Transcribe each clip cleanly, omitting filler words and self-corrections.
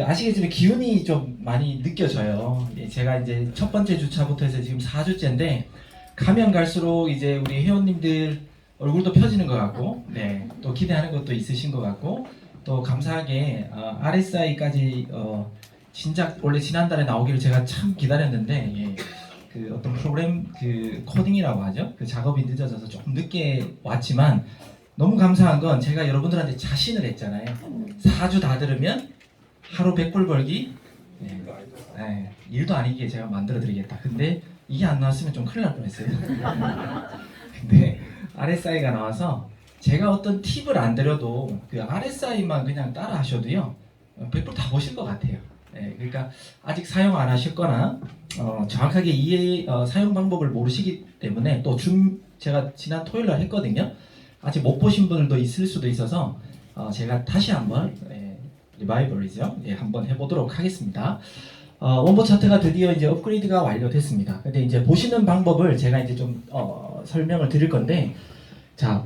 아시겠지만 기운이 좀 많이 느껴져요. 예, 제가 이제 첫 번째 주차부터 해서 지금 4주째인데 가면 갈수록 이제 우리 회원님들 얼굴도 펴지는 것 같고, 네, 또 기대하는 것도 있으신 것 같고, 또 감사하게 RSI까지 진작 원래 지난달에 나오기를 제가 참 기다렸는데, 예, 어떤 프로그램 코딩이라고 하죠. 그 작업이 늦어져서 조금 늦게 왔지만 너무 감사한 건 제가 여러분들한테 자신을 했잖아요. 4주 다 들으면 하루 100불 벌기. 네. 네, 일도 아니게 제가 만들어 드리겠다. 근데 이게 안 나왔으면 좀 큰일 날 뻔했어요. 근데 RSI가 나와서 제가 어떤 팁을 안 드려도 그 RSI만 그냥 따라 하셔도요 100불 다 보실 것 같아요. 네, 그러니까 아직 사용 안 하셨거나 정확하게 사용 방법을 모르시기 때문에 또 제가 지난 토요일 날 했거든요. 아직 못 보신 분들도 있을 수도 있어서 제가 다시 한번 리바이벌이죠. 예, 한번 해보도록 하겠습니다. 원본 차트가 드디어 이제 업그레이드가 완료됐습니다. 근데 이제 보시는 방법을 제가 이제 좀 설명을 드릴 건데, 자,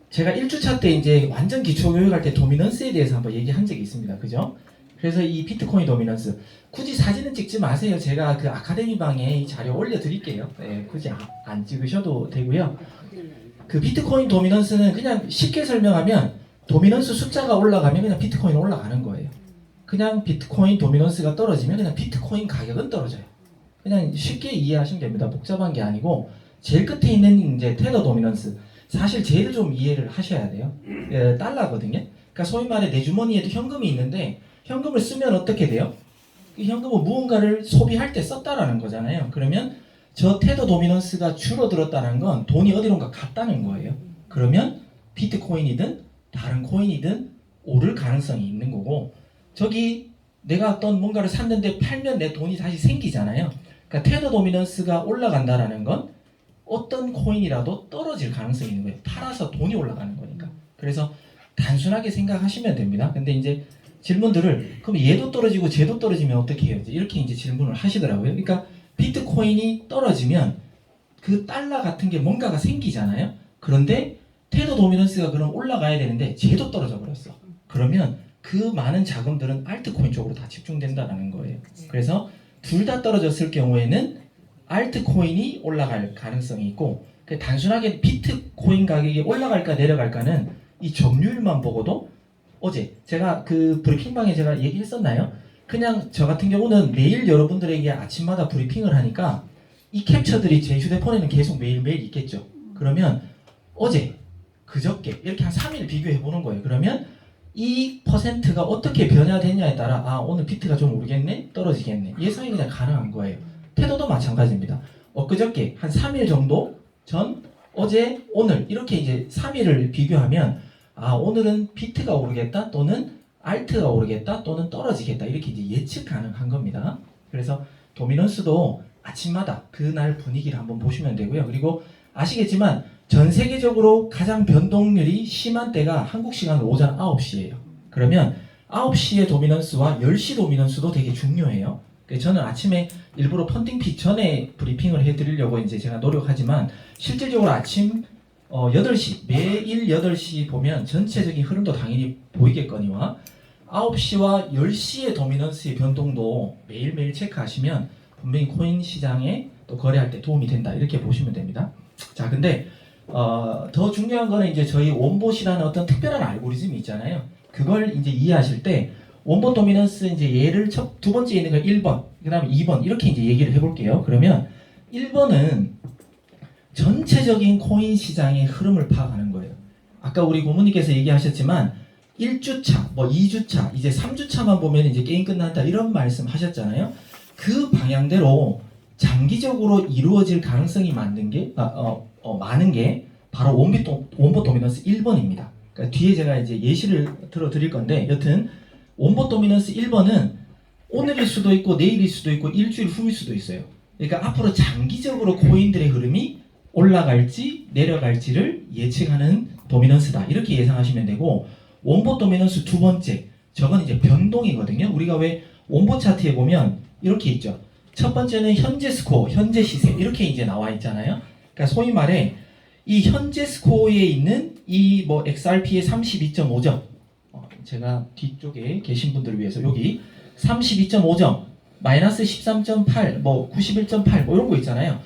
제가 1주차 때 이제 완전 기초 교육할 때 도미넌스에 대해서 한번 얘기한 적이 있습니다. 그죠? 그래서 이 비트코인 도미넌스 굳이 사진은 찍지 마세요. 제가 그 아카데미 방에 이 자료 올려드릴게요. 네, 굳이 안 찍으셔도 되고요. 그 비트코인 도미넌스는 그냥 쉽게 설명하면 도미넌스 숫자가 올라가면 그냥 비트코인 올라가는 거예요. 그냥 비트코인 도미넌스가 떨어지면 그냥 비트코인 가격은 떨어져요. 그냥 쉽게 이해하시면 됩니다. 복잡한 게 아니고 제일 끝에 있는 이제 테더 도미넌스 사실 제일 좀 이해를 하셔야 돼요. 예, 달러거든요. 그러니까 소위 말해 내 주머니에도 현금이 있는데 현금을 쓰면 어떻게 돼요? 그 현금은 무언가를 소비할 때 썼다라는 거잖아요. 그러면 저 테더 도미넌스가 줄어들었다는 건 돈이 어디론가 갔다는 거예요. 그러면 비트코인이든 다른 코인이든 오를 가능성이 있는 거고, 저기 내가 어떤 뭔가를 샀는데 팔면 내 돈이 다시 생기잖아요. 그러니까 테더 도미넌스가 올라간다라는 건 어떤 코인이라도 떨어질 가능성이 있는 거예요. 팔아서 돈이 올라가는 거니까. 그래서 단순하게 생각하시면 됩니다. 근데 이제 질문들을 그럼 얘도 떨어지고 쟤도 떨어지면 어떻게 해요? 이렇게 이제 질문을 하시더라고요. 그러니까 비트코인이 떨어지면 그 달러 같은 게 뭔가가 생기잖아요. 그런데 테더 도미넌스가 그럼 올라가야 되는데 쟤도 떨어져 버렸어. 그러면 그 많은 자금들은 알트코인 쪽으로 다 집중된다는 거예요. 그래서 둘 다 떨어졌을 경우에는 알트코인이 올라갈 가능성이 있고, 단순하게 비트코인 가격이 올라갈까 내려갈까는 이 점유율만 보고도, 어제 제가 그 브리핑방에 제가 얘기했었나요? 그냥 저 같은 경우는 매일 여러분들에게 아침마다 브리핑을 하니까 이 캡처들이 제 휴대폰에는 계속 매일매일 있겠죠. 그러면 어제, 그저께 이렇게 한 3일 비교해 보는 거예요. 그러면 이 퍼센트가 어떻게 변화되냐에 따라 오늘 비트가 좀 오르겠네? 떨어지겠네? 예상이 그냥 가능한 거예요. 태도도 마찬가지입니다. 엊그저께 한 3일 정도 전, 어제, 오늘 이렇게 이제 3일을 비교하면 오늘은 비트가 오르겠다 또는 알트가 오르겠다 또는 떨어지겠다 이렇게 이제 예측 가능한 겁니다. 그래서 도미넌스도 아침마다 그날 분위기를 한번 보시면 되고요. 그리고 아시겠지만 전 세계적으로 가장 변동률이 심한 때가 한국 시간으로 오전 9시예요. 그러면 9시의 도미넌스와 10시 도미넌스도 되게 중요해요. 저는 아침에 일부러 펀딩 전에 브리핑을 해드리려고 이제 제가 노력하지만 실질적으로 아침 8시, 매일 8시 보면 전체적인 흐름도 당연히 보이겠거니와 9시와 10시의 도미넌스의 변동도 매일매일 체크하시면 분명히 코인 시장에 또 거래할 때 도움이 된다 이렇게 보시면 됩니다. 자, 근데 더 중요한 거는 이제 저희 원봇이라는 어떤 특별한 알고리즘이 있잖아요. 그걸 이제 이해하실 때 원본 도미넌스 이제 얘를 두 번째 있는 걸 1번, 그 다음에 2번 이렇게 이제 얘기를 해볼게요. 그러면 1번은 전체적인 코인 시장의 흐름을 파악하는 거예요. 아까 우리 고모님께서 얘기하셨지만 1주차, 뭐 2주차, 이제 3주차만 보면 이제 게임 끝난다 이런 말씀 하셨잖아요. 그 방향대로 장기적으로 이루어질 가능성이 많은 게 바로 원본 도미넌스 1번입니다. 그러니까 뒤에 제가 이제 예시를 들어 드릴 건데, 여튼 원본 도미넌스 1번은 오늘일 수도 있고 내일일 수도 있고 일주일 후일 수도 있어요. 그러니까 앞으로 장기적으로 코인들의 흐름이 올라갈지 내려갈지를 예측하는 도미넌스다 이렇게 예상하시면 되고, 원본 도미넌스 두 번째, 저건 이제 변동이거든요. 우리가 왜 원본 차트에 보면 이렇게 있죠. 첫 번째는 현재 스코어, 현재 시세 이렇게 이제 나와 있잖아요. 그러니까 소위 말해 이 현재 스코어에 있는 이 XRP의 32.5점, 제가 뒤쪽에 계신 분들을 위해서 여기 32.5점, 마이너스 13.8, 뭐 91.8, 뭐 이런 거 있잖아요.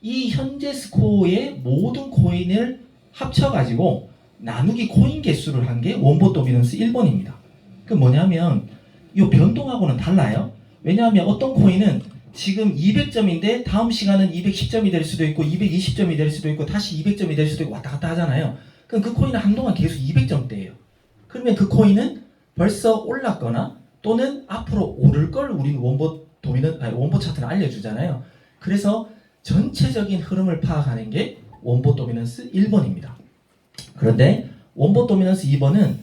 이 현재 스코어의 모든 코인을 합쳐가지고 나누기 코인 개수를 한 게 원본 도미넌스 1번입니다. 그 뭐냐면 이 변동하고는 달라요. 왜냐하면 어떤 코인은 지금 200점인데 다음 시간은 210점이 될 수도 있고 220점이 될 수도 있고 다시 200점이 될 수도 있고 왔다 갔다 하잖아요. 그럼 그 코인은 한동안 계속 200점대예요. 그러면 그 코인은 벌써 올랐거나 또는 앞으로 오를 걸 우리는 원본 차트는 알려주잖아요. 그래서 전체적인 흐름을 파악하는 게 원본 도미넌스 1번입니다. 그런데 원본 도미넌스 2번은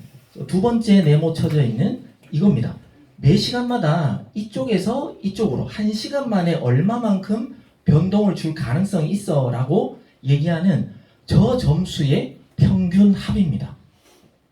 두 번째 네모 쳐져 있는 이겁니다. 매 시간마다 이쪽에서 이쪽으로 1시간 만에 얼마만큼 변동을 줄 가능성이 있어 라고 얘기하는 저 점수의 평균 합입니다.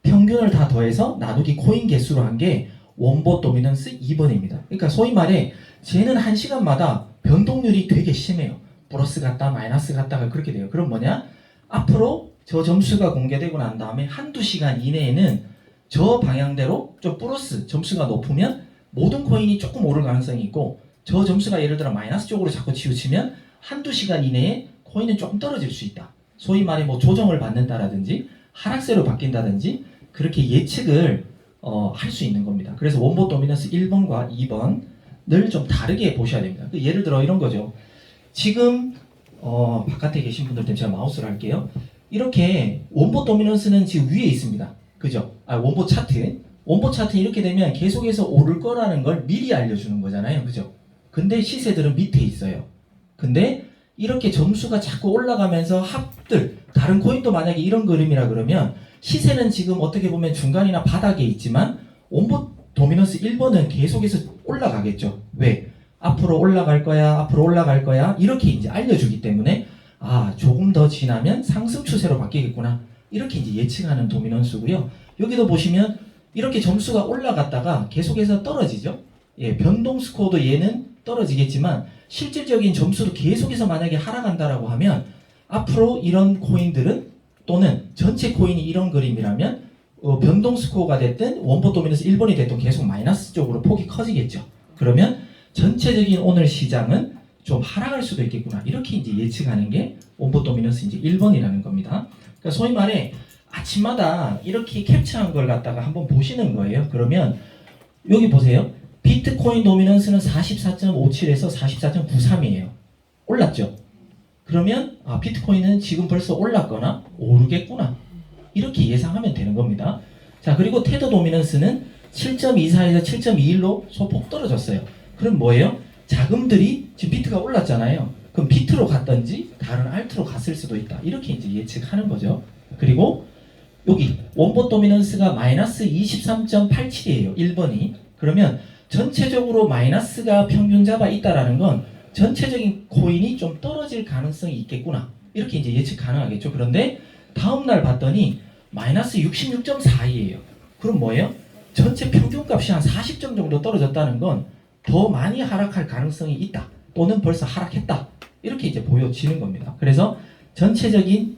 평균을 다 더해서 나누기 코인 개수로 한 게 원본 도미넌스 2번입니다. 그러니까 소위 말해 쟤는 1시간마다 변동률이 되게 심해요. 플러스 갔다 마이너스 갔다가 그렇게 돼요. 그럼 뭐냐? 앞으로 저 점수가 공개되고 난 다음에 한두 시간 이내에는 저 방향대로 좀 플러스 점수가 높으면 모든 코인이 조금 오를 가능성이 있고 저 점수가 예를 들어 마이너스 쪽으로 자꾸 치우치면 한두 시간 이내에 코인은 조금 떨어질 수 있다. 소위 말해 뭐 조정을 받는다라든지 하락세로 바뀐다든지 그렇게 예측을 할 수 있는 겁니다. 그래서 원본 도미넌스 1번과 2번을 좀 다르게 보셔야 됩니다. 예를 들어 이런 거죠. 지금 바깥에 계신 분들 때문에 제가 마우스를 할게요. 이렇게 원본 도미넌스는 지금 위에 있습니다. 그죠? 원본 차트. 원본 차트 이렇게 되면 계속해서 오를 거라는 걸 미리 알려주는 거잖아요. 그죠? 근데 시세들은 밑에 있어요. 근데 이렇게 점수가 자꾸 올라가면서 합들, 다른 코인도 만약에 이런 그림이라 그러면 시세는 지금 어떻게 보면 중간이나 바닥에 있지만 원본 도미넌스 1번은 계속해서 올라가겠죠. 왜? 앞으로 올라갈 거야, 앞으로 올라갈 거야. 이렇게 이제 알려주기 때문에 조금 더 지나면 상승 추세로 바뀌겠구나. 이렇게 이제 예측하는 도미넌스고요. 여기도 보시면 이렇게 점수가 올라갔다가 계속해서 떨어지죠. 예, 변동 스코어도 얘는 떨어지겠지만 실질적인 점수도 계속해서 만약에 하락한다라고 하면 앞으로 이런 코인들은 또는 전체 코인이 이런 그림이라면 변동 스코어가 됐든 원본 도미넌스 1번이 됐든 계속 마이너스 쪽으로 폭이 커지겠죠. 그러면 전체적인 오늘 시장은 좀 하락할 수도 있겠구나. 이렇게 이제 예측하는 게 원본 도미넌스 이제 1번이라는 겁니다. 그러니까 소위 말해 아침마다 이렇게 캡처한 걸 갖다가 한번 보시는 거예요. 그러면 여기 보세요. 비트코인 도미넌스는 44.57에서 44.93이에요. 올랐죠? 그러면 비트코인은 지금 벌써 올랐거나 오르겠구나. 이렇게 예상하면 되는 겁니다. 자, 그리고 테더 도미넌스는 7.24에서 7.21로 소폭 떨어졌어요. 그럼 뭐예요? 자금들이 지금 비트가 올랐잖아요. 그럼 비트로 갔던지 다른 알트로 갔을 수도 있다. 이렇게 이제 예측하는 거죠. 그리고 여기 원본 도미넌스가 마이너스 23.87이에요. 1번이. 그러면 전체적으로 마이너스가 평균 잡아 있다라는 건 전체적인 코인이 좀 떨어질 가능성이 있겠구나. 이렇게 이제 예측 가능하겠죠. 그런데 다음날 봤더니 마이너스 66.42예요. 그럼 뭐예요? 전체 평균값이 한 40점 정도 떨어졌다는 건 더 많이 하락할 가능성이 있다. 또는 벌써 하락했다. 이렇게 이제 보여지는 겁니다. 그래서 전체적인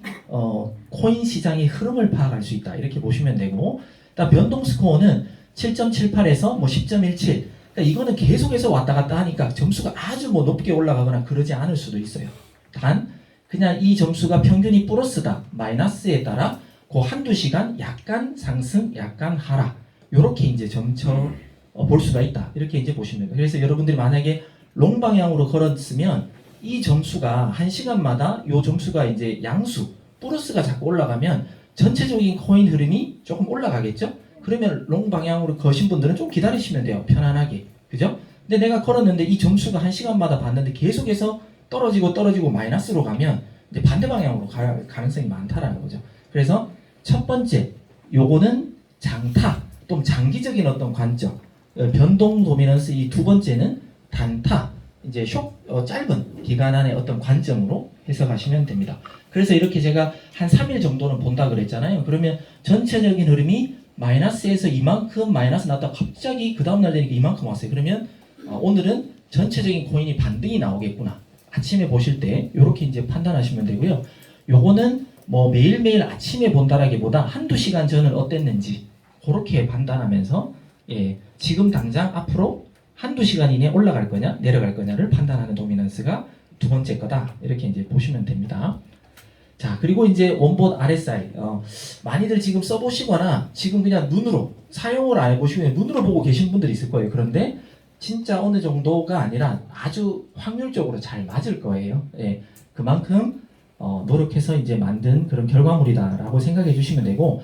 코인 시장의 흐름을 파악할 수 있다. 이렇게 보시면 되고, 일단 변동 스코어는 7.78에서 뭐 10.17. 그러니까 이거는 계속해서 왔다 갔다 하니까 점수가 아주 뭐 높게 올라가거나 그러지 않을 수도 있어요. 단 그냥 이 점수가 평균이 플러스다, 마이너스에 따라 그 한두 시간 약간 상승, 약간 하락. 요렇게 이제 점쳐 볼 수가 있다. 이렇게 이제 보시면 됩니다. 그래서 여러분들이 만약에 롱 방향으로 걸었으면 이 점수가 한 시간마다 요 점수가 이제 양수, 플러스가 자꾸 올라가면 전체적인 코인 흐름이 조금 올라가겠죠? 그러면 롱 방향으로 거신 분들은 좀 기다리시면 돼요. 편안하게. 그죠? 근데 내가 걸었는데 이 점수가 한 시간마다 봤는데 계속해서 떨어지고 마이너스로 가면 이제 반대 방향으로 갈 가능성이 많다라는 거죠. 그래서 첫 번째, 요거는 장타, 또 장기적인 어떤 관점, 변동 도미넌스. 이 두 번째는 단타, 이제 짧은 기간 안의 어떤 관점으로 해석하시면 됩니다. 그래서 이렇게 제가 한 3일 정도는 본다 그랬잖아요. 그러면 전체적인 흐름이 마이너스에서 이만큼 마이너스 났다 갑자기 그 다음날 되니까 이만큼 왔어요. 그러면 오늘은 전체적인 코인이 반등이 나오겠구나. 아침에 보실 때 이렇게 이제 판단하시면 되고요. 요거는 뭐 매일매일 아침에 본다라기보다 한두 시간 전은 어땠는지 그렇게 판단하면서 지금 당장 앞으로 한두 시간 이내에 올라갈 거냐 내려갈 거냐를 판단하는 도미넌스가 두 번째 거다. 이렇게 이제 보시면 됩니다. 자, 그리고 이제 원본 RSI 많이들 지금 써보시거나 지금 그냥 눈으로 사용을 안 해보시고 눈으로 보고 계신 분들이 있을 거예요. 그런데 진짜 어느 정도가 아니라 아주 확률적으로 잘 맞을 거예요. 예, 그만큼 노력해서 이제 만든 그런 결과물이다라고 생각해 주시면 되고,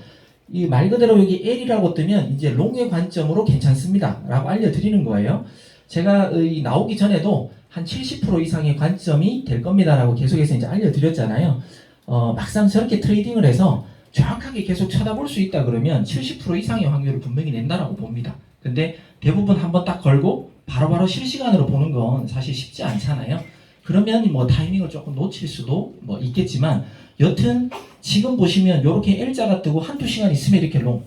이 말 그대로 여기 L이라고 뜨면 이제 롱의 관점으로 괜찮습니다라고 알려드리는 거예요. 제가 나오기 전에도 한 70% 이상의 관점이 될 겁니다라고 계속해서 이제 알려드렸잖아요. 막상 저렇게 트레이딩을 해서 정확하게 계속 쳐다볼 수 있다 그러면 70% 이상의 확률을 분명히 낸다라고 봅니다. 근데 대부분 한번 딱 걸고 바로바로 실시간으로 보는 건 사실 쉽지 않잖아요. 그러면 뭐 타이밍을 조금 놓칠 수도 뭐 있겠지만, 여튼 지금 보시면 이렇게 L자가 뜨고 한두 시간 있으면 이렇게 롱,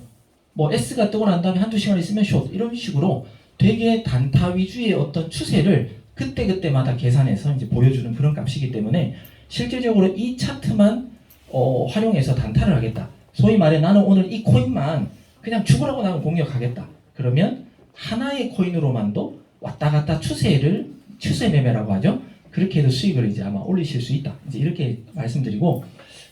뭐 S가 뜨고 난 다음에 한두 시간 있으면 숏, 이런 식으로 되게 단타 위주의 어떤 추세를 그때그때마다 계산해서 이제 보여주는 그런 값이기 때문에 실질적으로 이 차트만 활용해서 단타를 하겠다. 소위 말해 나는 오늘 이 코인만 그냥 죽으라고 나는 공략하겠다. 그러면 하나의 코인으로만도 왔다 갔다 추세 매매라고 하죠. 그렇게 해도 수익을 이제 아마 올리실 수 있다. 이제 이렇게 말씀드리고,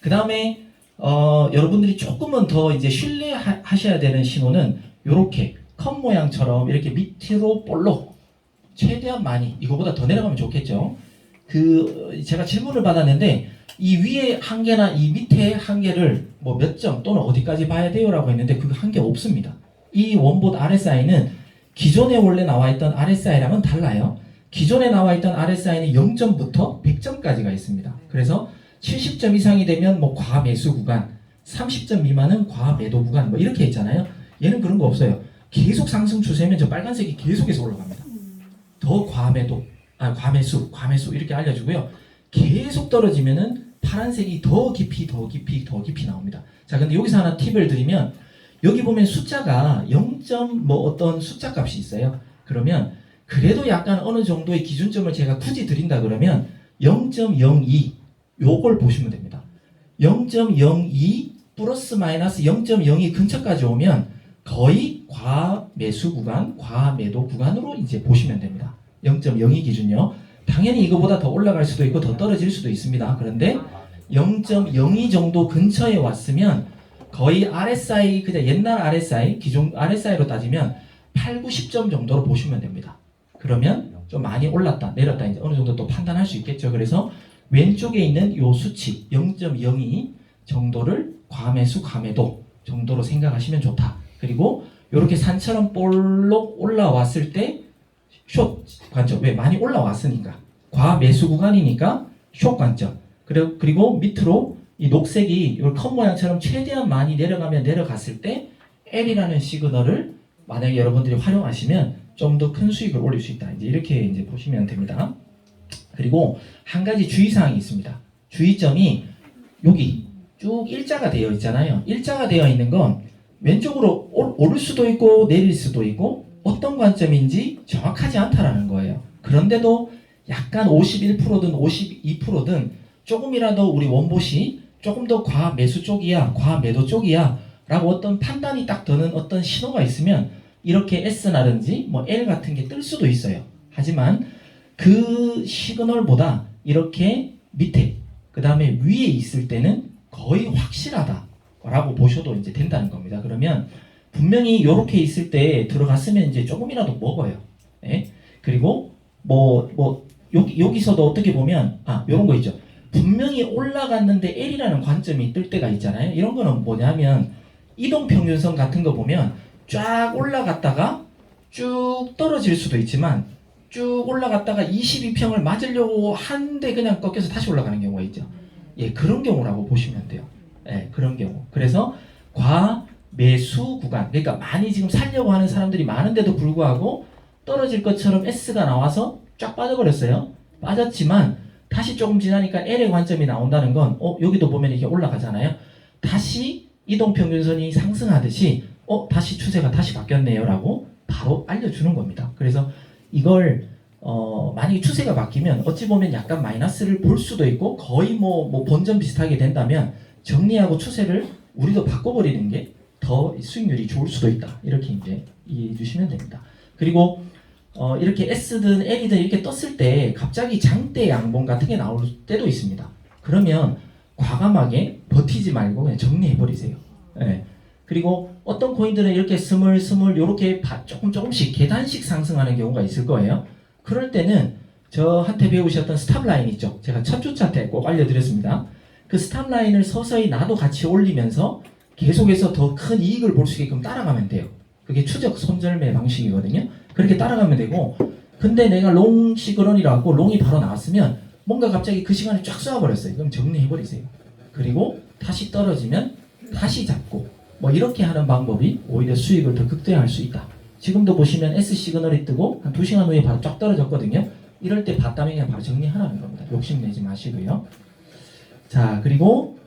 그 다음에 여러분들이 조금은 더 이제 신뢰하셔야 되는 신호는 이렇게 컵 모양처럼 이렇게 밑으로 볼록 최대한 많이, 이거보다 더 내려가면 좋겠죠. 제가 질문을 받았는데 이 위에 한 개나 이 밑에 한 개를 뭐 몇 점 또는 어디까지 봐야 돼요라고 했는데 그거 한 개 없습니다. 이 원본 RSI는 기존에 원래 나와 있던 RSI랑은 달라요. 기존에 나와 있던 RSI는 0점부터 100점까지가 있습니다. 그래서 70점 이상이 되면 뭐 과매수 구간, 30점 미만은 과매도 구간, 뭐 이렇게 있잖아요. 얘는 그런 거 없어요. 계속 상승 추세면 저 빨간색이 계속해서 올라갑니다. 더 과매수 이렇게 알려주고요. 계속 떨어지면은 파란색이 더 깊이 나옵니다. 자, 근데 여기서 하나 팁을 드리면, 여기 보면 숫자가 0점 뭐 어떤 숫자 값이 있어요. 그러면 그래도 약간 어느 정도의 기준점을 제가 굳이 드린다 그러면 0.02 요걸 보시면 됩니다. 0.02 플러스 마이너스 0.02 근처까지 오면 거의 과매수 구간, 과매도 구간으로 이제 보시면 됩니다. 0.02 기준요. 당연히 이거보다 더 올라갈 수도 있고 더 떨어질 수도 있습니다. 그런데 0.02 정도 근처에 왔으면 거의 RSI, 그냥 옛날 RSI, 기존 RSI로 따지면 8, 90점 정도로 보시면 됩니다. 그러면 좀 많이 올랐다, 내렸다 이제 어느 정도 또 판단할 수 있겠죠. 그래서 왼쪽에 있는 요 수치 0.02 정도를 과매수, 과매도 정도로 생각하시면 좋다. 그리고 이렇게 산처럼 볼록 올라왔을 때 숏 관점, 왜? 많이 올라왔으니까 과매수 구간이니까 숏 관점. 그리고 밑으로 이 녹색이 이 컵 모양처럼 최대한 많이 내려가면 내려갔을 때 L이라는 시그널을 만약에 여러분들이 활용하시면 좀 더 큰 수익을 올릴 수 있다. 이제 이렇게 이제 보시면 됩니다. 그리고 한 가지 주의사항이 있습니다. 주의점이 여기 쭉 일자가 되어 있잖아요. 일자가 되어 있는 건 왼쪽으로 오를 수도 있고 내릴 수도 있고 어떤 관점인지 정확하지 않다라는 거예요. 그런데도 약간 51%든 52%든 조금이라도 우리 원봇이 조금 더 과매수 쪽이야, 과매도 쪽이야 라고 어떤 판단이 딱 드는 어떤 신호가 있으면 이렇게 S라든지 뭐 L 같은 게 뜰 수도 있어요. 하지만 그 시그널보다 이렇게 밑에 그 다음에 위에 있을 때는 거의 확실하다 라고 보셔도 이제 된다는 겁니다. 그러면 분명히 이렇게 있을 때 들어갔으면 이제 조금이라도 먹어요. 예? 그리고 여기서도 어떻게 보면 이런 거 있죠. 분명히 올라갔는데 L이라는 관점이 뜰 때가 있잖아요. 이런 거는 뭐냐면 이동평균선 같은 거 보면 쫙 올라갔다가 쭉 떨어질 수도 있지만 쭉 올라갔다가 22평을 맞으려고 하는데 그냥 꺾여서 다시 올라가는 경우가 있죠. 예, 그런 경우라고 보시면 돼요. 예, 그런 경우. 그래서 과매수 구간, 그러니까 많이 지금 살려고 하는 사람들이 많은데도 불구하고 떨어질 것처럼 S가 나와서 쫙 빠져버렸어요. 빠졌지만 다시 조금 지나니까 L의 관점이 나온다는 건 여기도 보면 이게 올라가잖아요. 다시 이동평균선이 상승하듯이 다시 추세가 다시 바뀌었네요 라고 바로 알려주는 겁니다. 그래서 이걸 만약에 추세가 바뀌면 어찌 보면 약간 마이너스를 볼 수도 있고 거의 뭐 본전 비슷하게 된다면 정리하고 추세를 우리도 바꿔버리는 게 더 수익률이 좋을 수도 있다. 이렇게 이제 이해해 주시면 됩니다. 그리고 이렇게 S든 L이든 이렇게 떴을 때 갑자기 장대 양봉 같은 게 나올 때도 있습니다. 그러면 과감하게 버티지 말고 그냥 정리해버리세요. 예. 그리고 어떤 코인들은 이렇게 스물스물 이렇게 조금씩 계단식 상승하는 경우가 있을 거예요. 그럴 때는 저한테 배우셨던 스탑라인 있죠. 제가 첫 주차 때 꼭 알려드렸습니다. 그 스탑라인을 서서히 나도 같이 올리면서 계속해서 더 큰 이익을 볼 수 있게끔 따라가면 돼요. 그게 추적 손절매 방식이거든요. 그렇게 따라가면 되고, 근데 내가 롱 시그널이라고 롱이 바로 나왔으면 뭔가 갑자기 그 시간에 쫙 쏘아버렸어요. 그럼 정리해버리세요. 그리고 다시 떨어지면 다시 잡고 뭐 이렇게 하는 방법이 오히려 수익을 더 극대화할 수 있다. 지금도 보시면 S 시그널이 뜨고 한 2시간 후에 바로 쫙 떨어졌거든요. 이럴 때 봤다면 그냥 바로 정리하라는 겁니다. 욕심내지 마시고요. 자, 그리고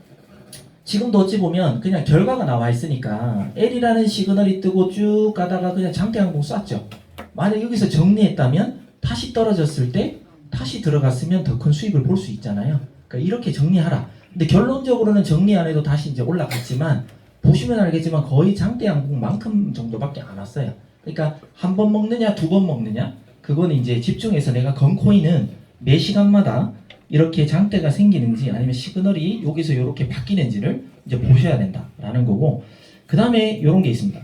지금도 어찌 보면 그냥 결과가 나와 있으니까 L이라는 시그널이 뜨고 쭉 가다가 그냥 장대항공 쐈죠. 만약 여기서 정리했다면 다시 떨어졌을 때 다시 들어갔으면 더 큰 수익을 볼 수 있잖아요. 그러니까 이렇게 정리하라. 근데 결론적으로는 정리 안 해도 다시 이제 올라갔지만 보시면 알겠지만 거의 장대항공만큼 정도밖에 안 왔어요. 그러니까 한 번 먹느냐 두 번 먹느냐 그거는 이제 집중해서 내가 건 코인은 매 시간마다 이렇게 장대가 생기는지 아니면 시그널이 여기서 이렇게 바뀌는지를 이제 보셔야 된다라는 거고, 그 다음에 이런 게 있습니다.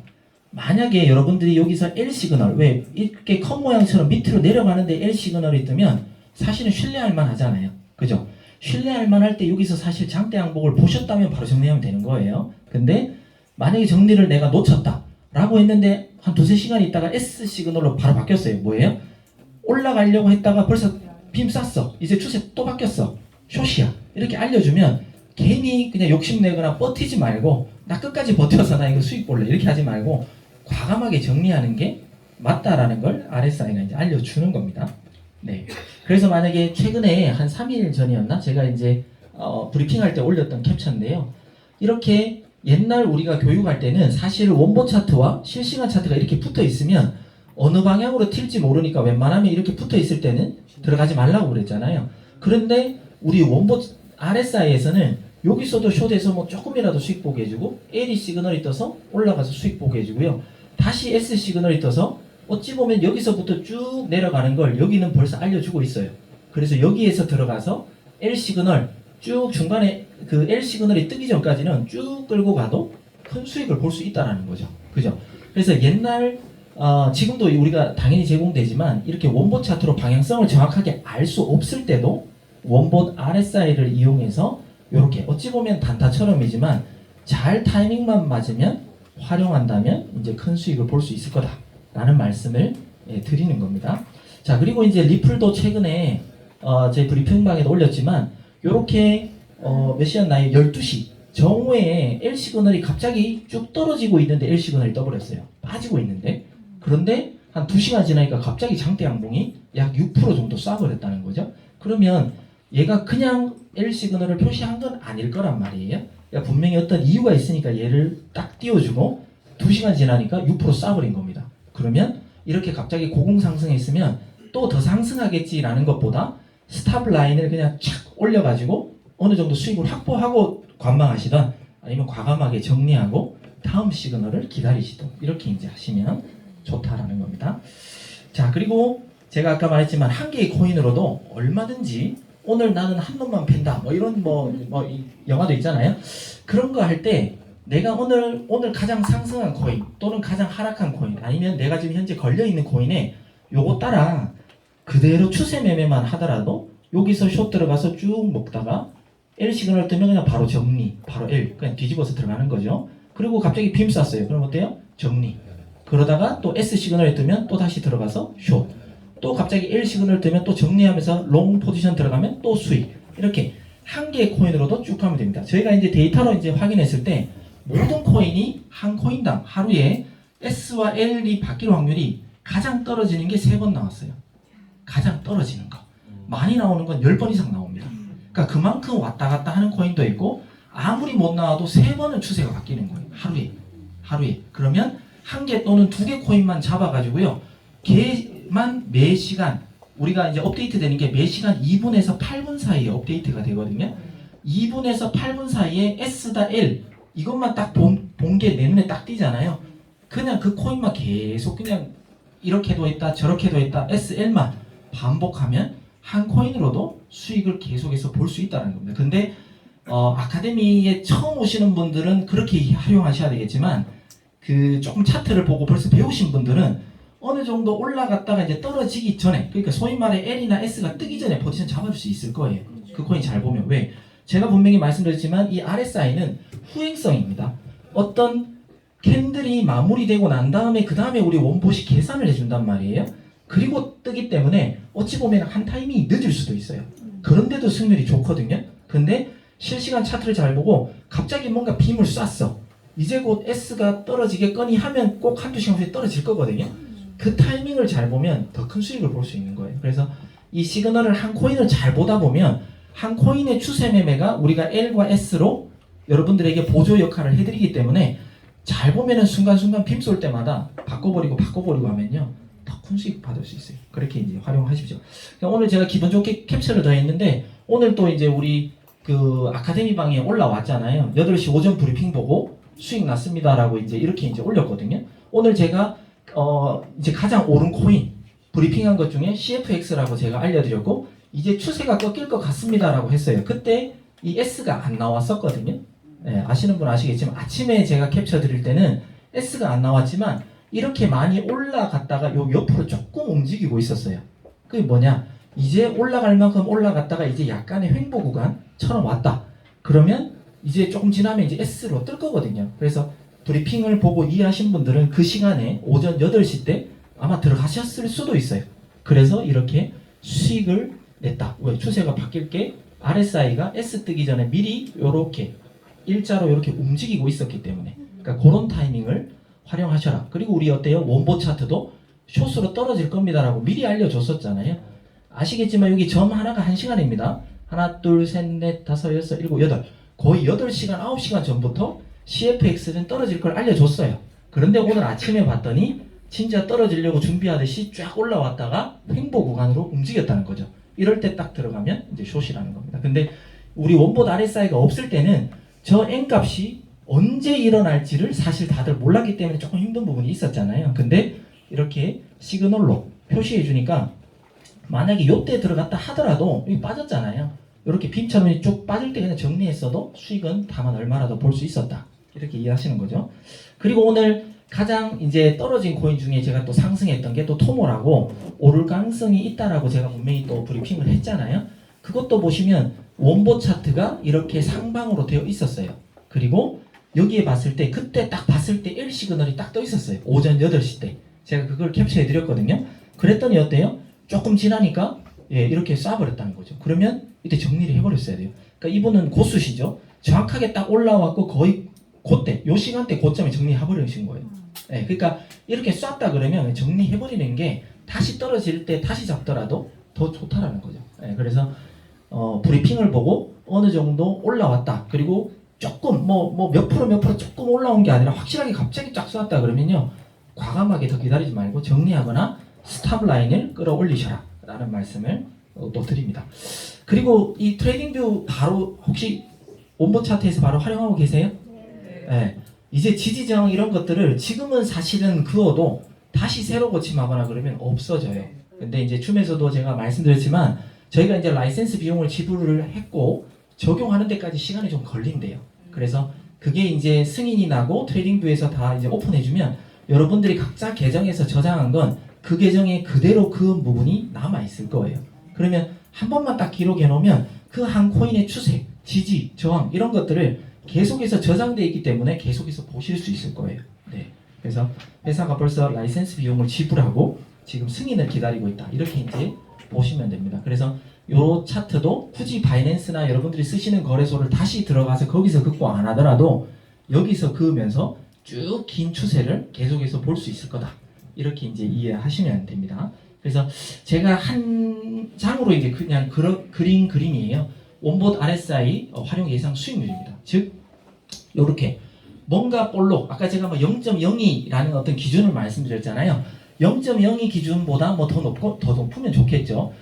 만약에 여러분들이 여기서 L 시그널, 왜 이렇게 컵 모양처럼 밑으로 내려가는데 L 시그널이 뜨면 사실은 신뢰할 만하잖아요. 그죠? 신뢰할 만할 때 여기서 사실 장대 항복을 보셨다면 바로 정리하면 되는 거예요. 근데 만약에 정리를 내가 놓쳤다 라고 했는데 한 두세 시간 있다가 S 시그널로 바로 바뀌었어요. 뭐예요? 올라가려고 했다가 벌써 빔 쐈어. 이제 추세 또 바뀌었어. 숏이야. 이렇게 알려주면 괜히 그냥 욕심내거나 버티지 말고 나 끝까지 버텨서 나 이거 수익 볼래 이렇게 하지 말고 과감하게 정리하는 게 맞다라는 걸 RSI가 이제 알려주는 겁니다. 네. 그래서 만약에 최근에 한 3일 전이었나? 제가 이제 브리핑할 때 올렸던 캡처인데요. 이렇게 옛날 우리가 교육할 때는 사실 원보 차트와 실시간 차트가 이렇게 붙어 있으면 어느 방향으로 튈지 모르니까 웬만하면 이렇게 붙어 있을 때는 들어가지 말라고 그랬잖아요. 그런데 우리 원보 RSI에서는 여기서도 숏에서 뭐 조금이라도 수익 보게 해주고 L이 시그널이 떠서 올라가서 수익 보게 해주고요. 다시 S 시그널이 떠서 어찌 보면 여기서부터 쭉 내려가는 걸 여기는 벌써 알려주고 있어요. 그래서 여기에서 들어가서 L 시그널 쭉 중간에 그 L 시그널이 뜨기 전까지는 쭉 끌고 가도 큰 수익을 볼 수 있다는 거죠. 그죠? 그래서 옛날 지금도 우리가 당연히 제공되지만 이렇게 원보 차트로 방향성을 정확하게 알 수 없을 때도 원보 RSI를 이용해서 이렇게 어찌 보면 단타처럼이지만 잘 타이밍만 맞으면 활용한다면 이제 큰 수익을 볼 수 있을 거다라는 말씀을 드리는 겁니다. 자, 그리고 이제 리플도 최근에 제 브리핑방에도 올렸지만 이렇게 몇 시였나요? 12시 정오에 L 시그널이 갑자기 쭉 떨어지고 있는데 L 시그널이 떠버렸어요. 빠지고 있는데 그런데 한 2시간 지나니까 갑자기 장대 양봉이 약 6% 정도 쏴버렸다는 거죠. 그러면 얘가 그냥 L 시그널을 표시한 건 아닐 거란 말이에요. 그러니까 분명히 어떤 이유가 있으니까 얘를 딱 띄워주고 2시간 지나니까 6% 쏴버린 겁니다. 그러면 이렇게 갑자기 고공상승했으면 또 더 상승하겠지라는 것보다 스탑 라인을 그냥 착 올려가지고 어느 정도 수익을 확보하고 관망하시던 아니면 과감하게 정리하고 다음 시그널을 기다리시던 이렇게 이제 하시면 좋다라는 겁니다. 자, 그리고 제가 아까 말했지만 한 개의 코인으로도 얼마든지 오늘 나는 한 놈만 팬다 뭐 이런 이 영화도 있잖아요. 그런 거 할 때 내가 오늘 가장 상승한 코인 또는 가장 하락한 코인 아니면 내가 지금 현재 걸려있는 코인에 요거 따라 그대로 추세 매매만 하더라도 여기서 숏 들어가서 쭉 먹다가 L 시그널 뜨면 그냥 바로 정리, 바로 L 그냥 뒤집어서 들어가는 거죠. 그리고 갑자기 빔 쐈어요. 그럼 어때요? 정리. 그러다가 또 S 시그널이 뜨면 또 다시 들어가서 숏. 또 갑자기 L 시그널 뜨면 또 정리하면서 롱 포지션 들어가면 또 수익. 이렇게 한 개의 코인으로도 쭉 하면 됩니다. 저희가 이제 데이터로 이제 확인했을 때 모든 코인이 한 코인당 하루에 S와 L이 바뀔 확률이 가장 떨어지는 게 3번 나왔어요. 가장 떨어지는 거. 많이 나오는 건 10번 이상 나옵니다. 그러니까 그만큼 왔다 갔다 하는 코인도 있고 아무리 못 나와도 3번은 추세가 바뀌는 거예요. 하루에. 그러면 한 개 또는 2개 코인만 잡아가지고요. 걔만 매 시간 우리가 이제 업데이트 되는 게 매 시간 2분에서 8분 사이에 업데이트가 되거든요. 2분에서 8분 사이에 S다 L 이것만 딱 본 게 내 눈에 딱 띄잖아요. 그냥 그 코인만 계속 그냥 이렇게도 했다 저렇게도 했다 SL만 반복하면 한 코인으로도 수익을 계속해서 볼 수 있다는 겁니다. 근데 아카데미에 처음 오시는 분들은 그렇게 활용하셔야 되겠지만 그 조금 차트를 보고 벌써 배우신 분들은 어느 정도 올라갔다가 이제 떨어지기 전에, 그러니까 소위 말해 L이나 S가 뜨기 전에 포지션 잡아줄 수 있을 거예요. 그 코인 잘 보면. 왜? 제가 분명히 말씀드렸지만 이 RSI는 후행성입니다. 어떤 캔들이 마무리되고 난 다음에 그 다음에 우리 원보시 계산을 해준단 말이에요. 그리고 뜨기 때문에 어찌 보면 한 타이밍이 늦을 수도 있어요. 그런데도 승률이 좋거든요. 근데 실시간 차트를 잘 보고 갑자기 뭔가 빔을 쐈어. 이제 곧 S가 떨어지겠거니 하면 꼭 한두 시간 후에 떨어질 거거든요. 그 타이밍을 잘 보면 더 큰 수익을 볼 수 있는 거예요. 그래서 이 시그널을 한 코인을 잘 보다 보면 한 코인의 추세 매매가 우리가 L과 S로 여러분들에게 보조 역할을 해드리기 때문에 잘 보면은 순간순간 빔 쏠 때마다 바꿔버리고 하면요 더 큰 수익 받을 수 있어요. 그렇게 이제 활용하십시오. 그러니까 오늘 제가 기분 좋게 캡처를 더 했는데 오늘 또 이제 우리 그 아카데미 방에 올라왔잖아요. 8시 오전 브리핑 보고 수익 났습니다라고 이제 이렇게 이제 올렸거든요. 오늘 제가 이제 가장 오른 코인 브리핑한 것 중에 CFX라고 제가 알려드렸고 이제 추세가 꺾일 것 같습니다라고 했어요. 그때 이 S가 안 나왔었거든요. 네, 아시는 분 아시겠지만 아침에 제가 캡처 드릴 때는 S가 안 나왔지만 이렇게 많이 올라갔다가 요 옆으로 조금 움직이고 있었어요. 그게 뭐냐? 이제 올라갈 만큼 올라갔다가 이제 약간의 횡보 구간처럼 왔다. 그러면 이제 조금 지나면 이제 S로 뜰 거거든요. 그래서 브리핑을 보고 이해하신 분들은 그 시간에 오전 8시 때 아마 들어가셨을 수도 있어요. 그래서 이렇게 수익을 냈다. 왜? 추세가 바뀔 게 RSI가 S 뜨기 전에 미리 이렇게 일자로 이렇게 움직이고 있었기 때문에 그러니까 그런 타이밍을 활용하셔라. 그리고 우리 어때요? 원보 차트도 숏으로 떨어질 겁니다라고 미리 알려줬었잖아요. 아시겠지만 여기 점 하나가 1시간입니다. 하나, 둘, 셋, 넷, 다섯, 여섯, 일곱, 여덟. 거의 8시간, 9시간 전부터 CFX는 떨어질 걸 알려줬어요. 그런데 오늘 아침에 봤더니 진짜 떨어지려고 준비하듯이 쫙 올라왔다가 횡보 구간으로 움직였다는 거죠. 이럴 때 딱 들어가면 이제 숏이라는 겁니다. 근데 우리 원보 RSI가 없을 때는 저 N값이 언제 일어날지를 사실 다들 몰랐기 때문에 조금 힘든 부분이 있었잖아요. 근데 이렇게 시그널로 표시해 주니까 만약에 요때 들어갔다 하더라도 여기 빠졌잖아요. 이렇게 빔처럼 쭉 빠질 때 그냥 정리했어도 수익은 다만 얼마라도 볼 수 있었다. 이렇게 이해하시는 거죠. 그리고 오늘 가장 이제 떨어진 코인 중에 제가 또 상승했던 게 또 토모라고 오를 가능성이 있다라고 제가 분명히 또 브리핑을 했잖아요. 그것도 보시면 원보 차트가 이렇게 상방으로 되어 있었어요. 그리고 여기에 봤을 때 그때 딱 봤을 때 L 시그널이 딱 떠 있었어요. 오전 8시 때 제가 그걸 캡처해 드렸거든요. 그랬더니 어때요? 조금 지나니까 이렇게 쏴버렸다는 거죠. 그러면 이때 정리를 해버렸어야 돼요. 그러니까 이분은 고수시죠. 정확하게 딱 올라왔고 거의 그때 요 시간대 고점에 정리해버리신 거예요. 그러니까 이렇게 쐈다 그러면 정리해버리는 게 다시 떨어질 때 다시 잡더라도 더 좋다라는 거죠. 그래서 브리핑을 보고 어느 정도 올라왔다. 그리고 조금 몇 프로 조금 올라온 게 아니라 확실하게 갑자기 쫙 쐈다 그러면요 과감하게 더 기다리지 말고 정리하거나 스탑 라인을 끌어올리셔라 라는 말씀을 또 드립니다. 그리고 이 트레이딩뷰 바로 혹시 원보 차트에서 바로 활용하고 계세요? 네. 이제 지지저항 이런 것들을 지금은 사실은 그어도 다시 새로 고침하거나 그러면 없어져요. 근데 이제 춤에서도 제가 말씀드렸지만 저희가 이제 라이센스 비용을 지불을 했고 적용하는 데까지 시간이 좀 걸린대요. 그래서 그게 이제 승인이 나고 트레이딩뷰에서 다 이제 오픈해주면 여러분들이 각자 계정에서 저장한 건 그 계정에 그대로 그 부분이 남아 있을 거예요. 그러면 한 번만 딱 기록해 놓으면 그 한 코인의 추세, 지지, 저항 이런 것들을 계속해서 저장되어 있기 때문에 계속해서 보실 수 있을 거예요. 네. 그래서 회사가 벌써 라이센스 비용을 지불하고 지금 승인을 기다리고 있다. 이렇게 이제 보시면 됩니다. 그래서 요 차트도 굳이 바이낸스나 여러분들이 쓰시는 거래소를 다시 들어가서 거기서 극복 안 하더라도 여기서 그으면서 쭉 긴 추세를 계속해서 볼 수 있을 거다. 이렇게 이제 이해하시면 됩니다. 그래서 제가 한 장으로 이제 그냥 그린 그림이에요. 원봇 RSI 활용 예상 수익률입니다. 즉 요렇게 뭔가 볼록 아까 제가 0.02라는 어떤 기준을 말씀드렸잖아요. 0.02 기준보다 더 높으면 좋겠죠.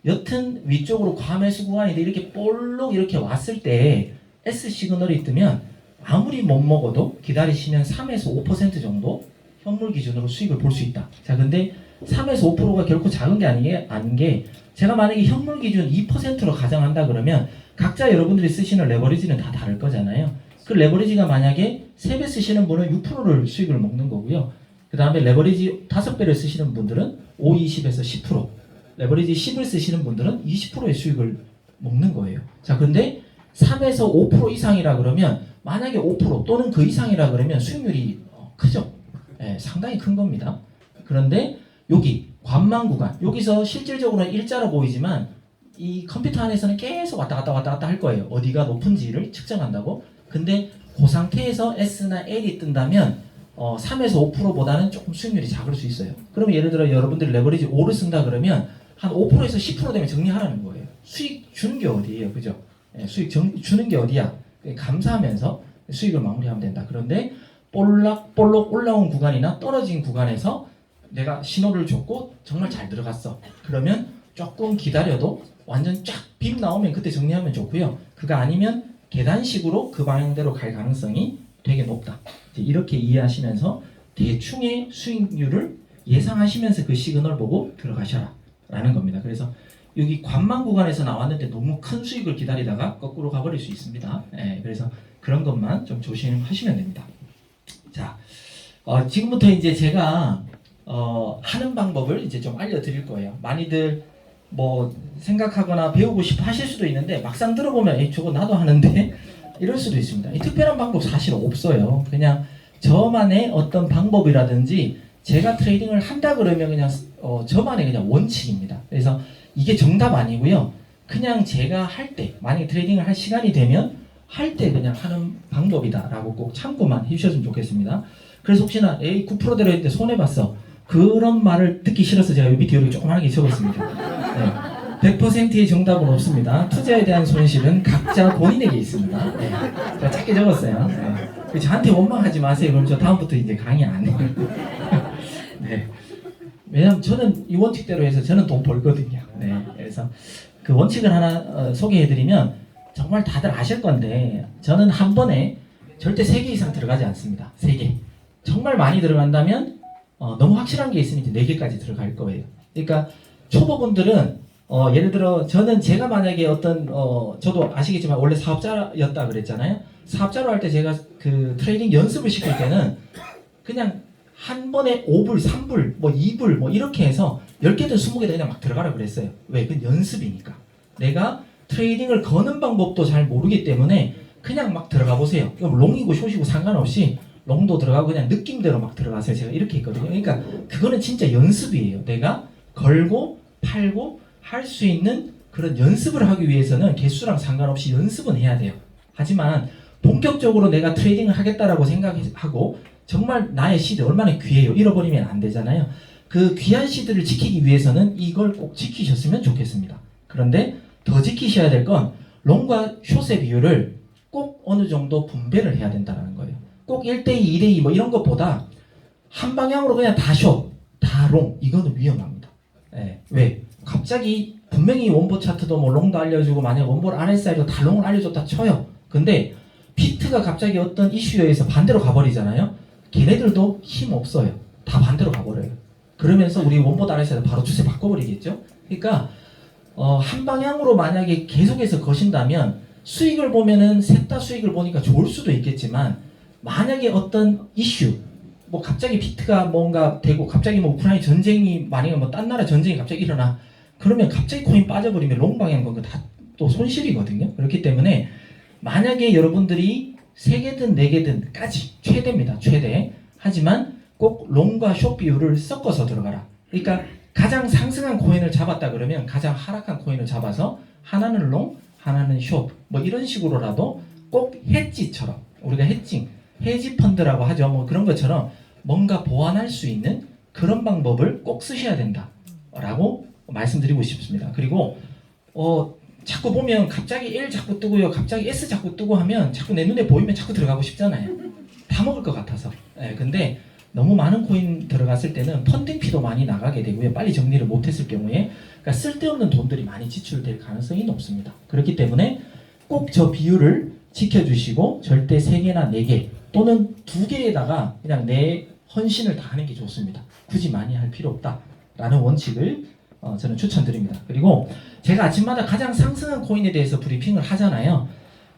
여튼 위쪽으로 과매수 구간인데 이렇게 볼록 이렇게 왔을 때 S 시그널이 뜨면 아무리 못 먹어도 기다리시면 3에서 5% 정도 현물 기준으로 수익을 볼 수 있다. 자, 근데 3에서 5%가 결코 작은 게 아닌 게 제가 만약에 현물 기준 2%로 가정한다 그러면 각자 여러분들이 쓰시는 레버리지는 다 다를 거잖아요. 그 레버리지가 만약에 3배 쓰시는 분은 6%를 수익을 먹는 거고요. 그 다음에 레버리지 5배를 쓰시는 분들은 5, 20에서 10%, 레버리지 10을 쓰시는 분들은 20%의 수익을 먹는 거예요. 자, 근데 3에서 5% 이상이라 그러면 만약에 5% 또는 그 이상이라 그러면 수익률이 크죠. 예, 상당히 큰 겁니다. 그런데 여기 관망 구간, 여기서 실질적으로는 일자로 보이지만 이 컴퓨터 안에서는 계속 왔다 갔다 할 거예요. 어디가 높은지를 측정한다고. 근데 그 상태에서 S나 L이 뜬다면 3에서 5%보다는 조금 수익률이 작을 수 있어요. 그러면 예를 들어 여러분들이 레버리지 5를 쓴다 그러면 한 5%에서 10% 되면 정리하라는 거예요. 수익 주는 게 어디예요, 그죠? 예, 수익 주는 게 어디야? 감사하면서 수익을 마무리하면 된다. 그런데 볼록볼록 올라온 구간이나 떨어진 구간에서 내가 신호를 줬고 정말 잘 들어갔어. 그러면 조금 기다려도 완전 쫙 빔 나오면 그때 정리하면 좋고요. 그거 아니면 계단식으로 그 방향대로 갈 가능성이 되게 높다. 이렇게 이해하시면서 대충의 수익률을 예상하시면서 그 시그널 보고 들어가셔라 라는 겁니다. 그래서 여기 관망 구간에서 나왔는데 너무 큰 수익을 기다리다가 거꾸로 가버릴 수 있습니다. 그래서 그런 것만 좀 조심하시면 됩니다. 자, 지금부터 이제 제가 하는 방법을 이제 좀 알려드릴 거예요. 많이들 뭐 생각하거나 배우고 싶어 하실 수도 있는데 막상 들어보면 저거 나도 하는데 이럴 수도 있습니다. 이 특별한 방법 사실 없어요. 그냥 저만의 어떤 방법이라든지 제가 트레이딩을 한다 그러면 그냥 저만의 그냥 원칙입니다. 그래서 이게 정답 아니고요. 그냥 제가 할 때 만약에 트레이딩을 할 시간이 되면 할 때 그냥 하는 방법이다라고 꼭 참고만 해주셨으면 좋겠습니다. 그래서 혹시나 9%대로 했는데 손해봤어. 그런 말을 듣기 싫어서 제가 요 밑에 이렇게 조그맣게 적었습니다. 100%의 정답은 없습니다. 투자에 대한 손실은 각자 본인에게 있습니다. 제가 작게 적었어요. 저한테 원망하지 마세요. 그럼 저 다음부터 이제 강의 안 해요. 왜냐면 저는 이 원칙대로 해서 저는 돈 벌거든요. 그래서 그 원칙을 하나 소개해드리면 정말 다들 아실 건데 저는 한 번에 절대 3개 이상 들어가지 않습니다. 3개. 정말 많이 들어간다면 너무 확실한 게 있으면 이제 4개까지 들어갈 거예요. 그러니까 초보분들은 예를 들어 저는 제가 만약에 어떤 저도 아시겠지만 원래 사업자였다 그랬잖아요. 사업자로 할 때 제가 그 트레이딩 연습을 시킬 때는 그냥 한 번에 5불, 3불, 뭐 2불 뭐 이렇게 해서 10개든 20개든 그냥 막 들어가라 그랬어요. 왜? 그건 연습이니까. 내가 트레이딩을 거는 방법도 잘 모르기 때문에 그냥 막 들어가 보세요. 롱이고 숏이고 상관없이 롱도 들어가고 그냥 느낌대로 막 들어가세요. 제가 이렇게 했거든요. 그러니까 그거는 진짜 연습이에요. 내가 걸고 팔고 할 수 있는 그런 연습을 하기 위해서는 개수랑 상관없이 연습은 해야 돼요. 하지만 본격적으로 내가 트레이딩을 하겠다라고 생각하고 정말 나의 시드 얼마나 귀해요. 잃어버리면 안 되잖아요. 그 귀한 시드를 지키기 위해서는 이걸 꼭 지키셨으면 좋겠습니다. 그런데 더 지키셔야 될 건 롱과 숏의 비율을 꼭 어느 정도 분배를 해야 된다는 거예요. 꼭 1대2, 2대2 뭐 이런 것보다 한 방향으로 그냥 다 숏, 다 롱, 이거는 위험합니다. 왜? 갑자기 분명히 원보 차트도 뭐 롱도 알려주고 만약 원보 RSI도 다 롱을 알려줬다 쳐요. 근데 피트가 갑자기 어떤 이슈에 의해서 반대로 가버리잖아요. 걔네들도 힘 없어요. 다 반대로 가버려요. 그러면서 우리 원보 RSI도 바로 추세 바꿔버리겠죠. 그러니까 한 방향으로 만약에 계속해서 거신다면 수익을 보면은 셋 다 수익을 보니까 좋을 수도 있겠지만 만약에 어떤 이슈 뭐 갑자기 피트가 뭔가 되고 갑자기 뭐 우크라이나 전쟁이 만약에 뭐 딴 나라 전쟁이 갑자기 일어나 그러면 갑자기 코인 빠져버리면 롱 방향 건 다 또 손실이거든요. 그렇기 때문에 만약에 여러분들이 3개든 4개든까지 최대입니다. 최대. 하지만 꼭 롱과 숏 비율을 섞어서 들어가라. 그러니까 가장 상승한 코인을 잡았다 그러면 가장 하락한 코인을 잡아서 하나는 롱, 하나는 숏 뭐 이런 식으로라도 꼭 헤지처럼 우리가 헤지 펀드라고 하죠. 뭐 그런 것처럼 뭔가 보완할 수 있는 그런 방법을 꼭 쓰셔야 된다라고 말씀드리고 싶습니다. 그리고 자꾸 보면 갑자기 L 자꾸 뜨고요, 갑자기 S 자꾸 뜨고 하면 자꾸 내 눈에 보이면 자꾸 들어가고 싶잖아요. 다 먹을 것 같아서. 근데 너무 많은 코인 들어갔을 때는 펀딩피도 많이 나가게 되고요. 빨리 정리를 못했을 경우에 그러니까 쓸데없는 돈들이 많이 지출될 가능성이 높습니다. 그렇기 때문에 꼭 저 비율을 지켜주시고 절대 3개나 4개 또는 2개에다가 그냥 내 헌신을 다 하는 게 좋습니다. 굳이 많이 할 필요 없다 라는 원칙을 저는 추천드립니다. 그리고 제가 아침마다 가장 상승한 코인에 대해서 브리핑을 하잖아요.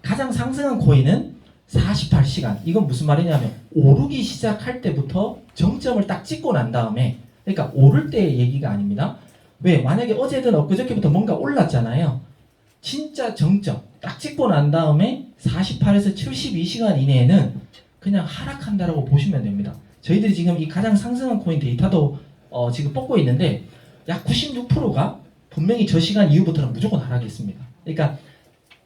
가장 상승한 코인은 48시간. 이건 무슨 말이냐면 오르기 시작할 때부터 정점을 딱 찍고 난 다음에, 그러니까 오를 때의 얘기가 아닙니다. 왜? 만약에 어제든 엊그저께부터 뭔가 올랐잖아요. 진짜 정점 딱 찍고 난 다음에 48에서 72시간 이내에는 그냥 하락한다라고 보시면 됩니다. 저희들이 지금 이 가장 상승한 코인 데이터도 지금 뽑고 있는데 약 96%가 분명히 저 시간 이후부터는 무조건 하락했습니다. 그러니까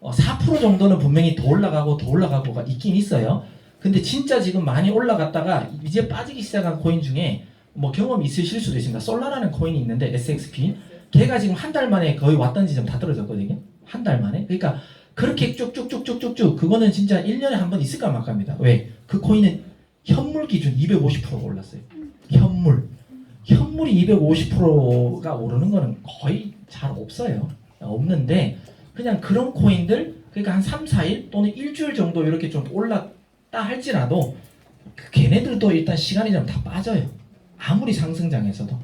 4% 정도는 분명히 더 올라가고가 있긴 있어요. 근데 진짜 지금 많이 올라갔다가 이제 빠지기 시작한 코인 중에 뭐 경험이 있으실 수도 있습니다. 솔라라는 코인이 있는데 SXP, 걔가 지금 한 달 만에 거의 왔던 지점 다 떨어졌거든요. 한 달 만에. 그러니까 그렇게 쭉쭉쭉쭉쭉쭉 그거는 진짜 1년에 한 번 있을까 말까입니다. 왜? 그 코인은 현물 기준 250%가 올랐어요. 현물이 250%가 오르는 거는 거의 잘 없어요. 없는데 그냥 그런 코인들, 그러니까 한 3, 4일 또는 일주일 정도 이렇게 좀 올랐다 할지라도 걔네들도 일단 시간이 좀 다 빠져요. 아무리 상승장에서도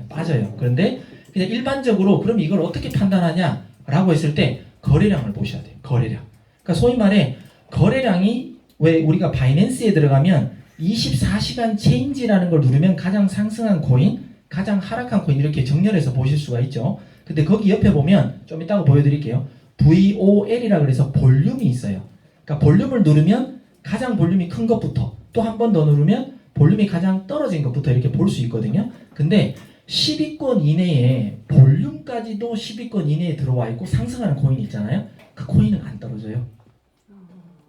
빠져요. 그런데 그냥 일반적으로 그럼 이걸 어떻게 판단하냐 라고 했을 때 거래량을 보셔야 돼요. 거래량. 그러니까 소위 말해 거래량이, 왜 우리가 바이낸스에 들어가면 24시간 체인지라는 걸 누르면 가장 상승한 코인, 가장 하락한 코인 이렇게 정렬해서 보실 수가 있죠. 근데 거기 옆에 보면 좀 이따가 보여드릴게요. VOL이라 그래서 볼륨이 있어요. 그러니까 볼륨을 누르면 가장 볼륨이 큰 것부터, 또 한 번 더 누르면 볼륨이 가장 떨어진 것부터 이렇게 볼 수 있거든요. 근데 10위권 이내에 볼륨까지도 10위권 이내에 들어와 있고 상승하는 코인이 있잖아요. 그 코인은 안 떨어져요.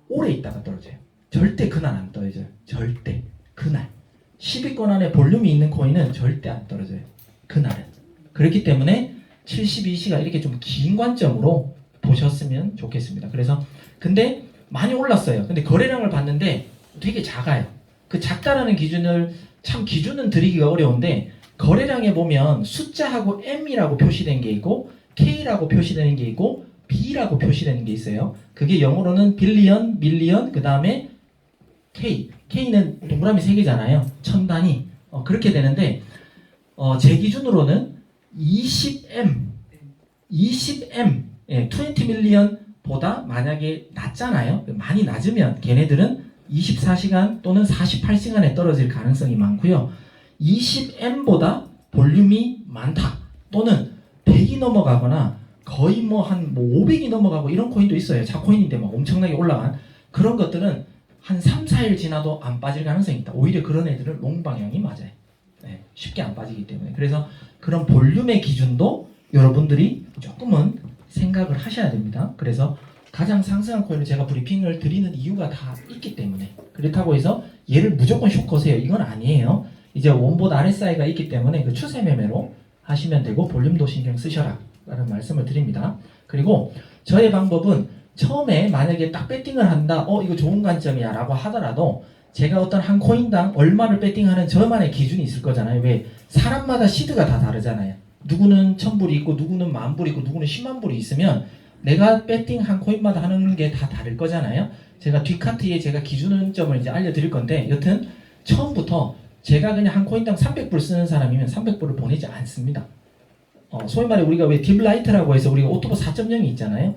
오래 있다가 떨어져요. 절대 그날 안 떨어져요. 절대 그날 10위권 안에 볼륨이 있는 코인은 절대 안 떨어져요. 그날은. 그렇기 때문에 72시간 이렇게 좀 긴 관점으로 보셨으면 좋겠습니다. 그래서 근데 많이 올랐어요. 근데 거래량을 봤는데 되게 작아요. 그 작다라는 기준을 기준은 드리기가 어려운데, 거래량에 보면 숫자하고 M이라고 표시된 게 있고 K라고 표시되는 게 있고 B라고 표시되는 게 있어요. 그게 영어로는 빌리언, 밀리언, 그 다음에 K는 동그라미 3개잖아요. 1000단위. 그렇게 되는데 제 기준으로는 20M, 20 밀리언보다 만약에 낮잖아요. 많이 낮으면 걔네들은 24시간 또는 48시간에 떨어질 가능성이 많고요. 20M보다 볼륨이 많다 또는 100이 넘어가거나 거의 한 500이 넘어가고 이런 코인도 있어요. 자코인인데 막 엄청나게 올라간 그런 것들은 한 3, 4일 지나도 안 빠질 가능성이 있다. 오히려 그런 애들은 롱 방향이 맞아요. 쉽게 안 빠지기 때문에. 그래서 그런 볼륨의 기준도 여러분들이 조금은 생각을 하셔야 됩니다. 그래서 가장 상승한 코인을 제가 브리핑을 드리는 이유가 다 있기 때문에, 그렇다고 해서 얘를 무조건 숏컷해요 이건 아니에요. 이제 원봇 RSI가 있기 때문에 그 추세 매매로 하시면 되고 볼륨도 신경 쓰셔라 라는 말씀을 드립니다. 그리고 저의 방법은 처음에 만약에 딱 배팅을 한다, 이거 좋은 관점이야 라고 하더라도 제가 어떤 한 코인당 얼마를 배팅하는 저만의 기준이 있을 거잖아요. 왜? 사람마다 시드가 다 다르잖아요. 누구는 1000불이 있고 누구는 10,000불이 있고 누구는 10만 불이 있으면 내가 배팅 한 코인마다 하는 게 다 다를 거잖아요. 제가 뒷카트에 제가 기준점을 이제 알려드릴 건데, 여튼 처음부터 제가 그냥 한 코인당 300불 쓰는 사람이면 300불을 보내지 않습니다. 소위 말해 우리가 왜 딥라이트라고 해서 우리가 오토버 4.0이 있잖아요.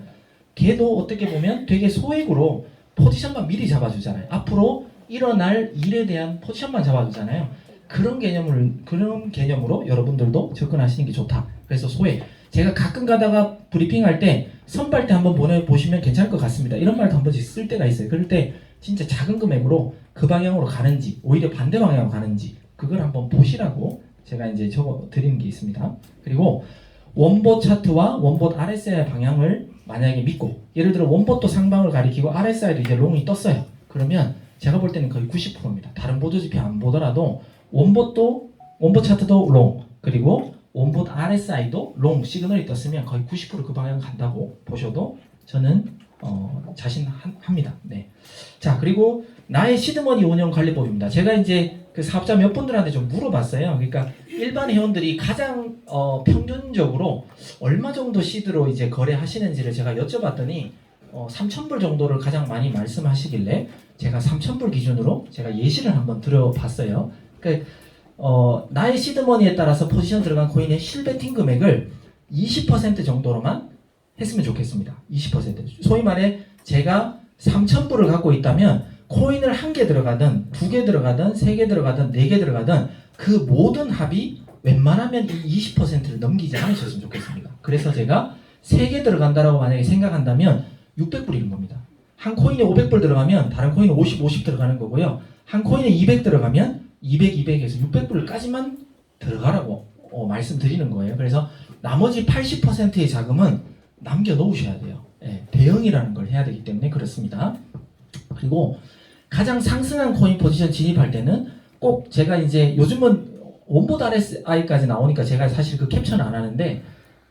걔도 어떻게 보면 되게 소액으로 포지션만 미리 잡아주잖아요. 앞으로 일어날 일에 대한 포지션만 잡아주잖아요. 그런 개념으로 여러분들도 접근하시는 게 좋다. 그래서 소액. 제가 가끔 가다가 브리핑할 때 선발 때 한번 보내보시면 괜찮을 것 같습니다. 이런 말도 한 번씩 쓸 때가 있어요. 그럴 때 진짜 작은 금액으로 그 방향으로 가는지 오히려 반대 방향으로 가는지 그걸 한번 보시라고 제가 이제 적어 드리는 게 있습니다. 그리고 원봇 차트와 원봇 RSI 방향을 만약에 믿고, 예를 들어 원봇도 상방을 가리키고 RSI도 이제 롱이 떴어요. 그러면 제가 볼 때는 거의 90%입니다. 다른 보조지표 안 보더라도 원봇 차트도 롱, 그리고 원봇 RSI도 롱 시그널이 떴으면 거의 90% 그 방향 간다고 보셔도 저는 자신합니다. 네. 자, 그리고 나의 시드머니 운영 관리법입니다. 제가 이제 그 사업자 몇 분들한테 좀 물어봤어요. 그러니까 일반 회원들이 가장 평균적으로 얼마 정도 시드로 이제 거래하시는지를 제가 여쭤봤더니 3,000불 정도를 가장 많이 말씀하시길래 제가 3,000불 기준으로 제가 예시를 한번 들어봤어요. 그러니까 나의 시드머니에 따라서 포지션 들어간 코인의 실베팅 금액을 20% 정도로만 했으면 좋겠습니다. 20%. 소위 말해 제가 3,000불을 갖고 있다면 코인을 1개 들어가든 2개 들어가든 3개 들어가든 4개 들어가든 그 모든 합이 웬만하면 이 20%를 넘기지 않으셨으면 좋겠습니다. 그래서 제가 3개 들어간다라고 만약에 생각한다면 600불인 겁니다. 한 코인에 500불 들어가면 다른 코인에 50 들어가는 거고요. 한 코인에 200 들어가면 200에서 600불까지만 들어가라고 말씀드리는 거예요. 그래서 나머지 80%의 자금은 남겨 놓으셔야 돼요. 예, 대응이라는 걸 해야 되기 때문에 그렇습니다. 그리고 가장 상승한 코인 포지션 진입할 때는 꼭 제가 이제 요즘은 원봇 RSI까지 나오니까 제가 사실 그 캡처는 안 하는데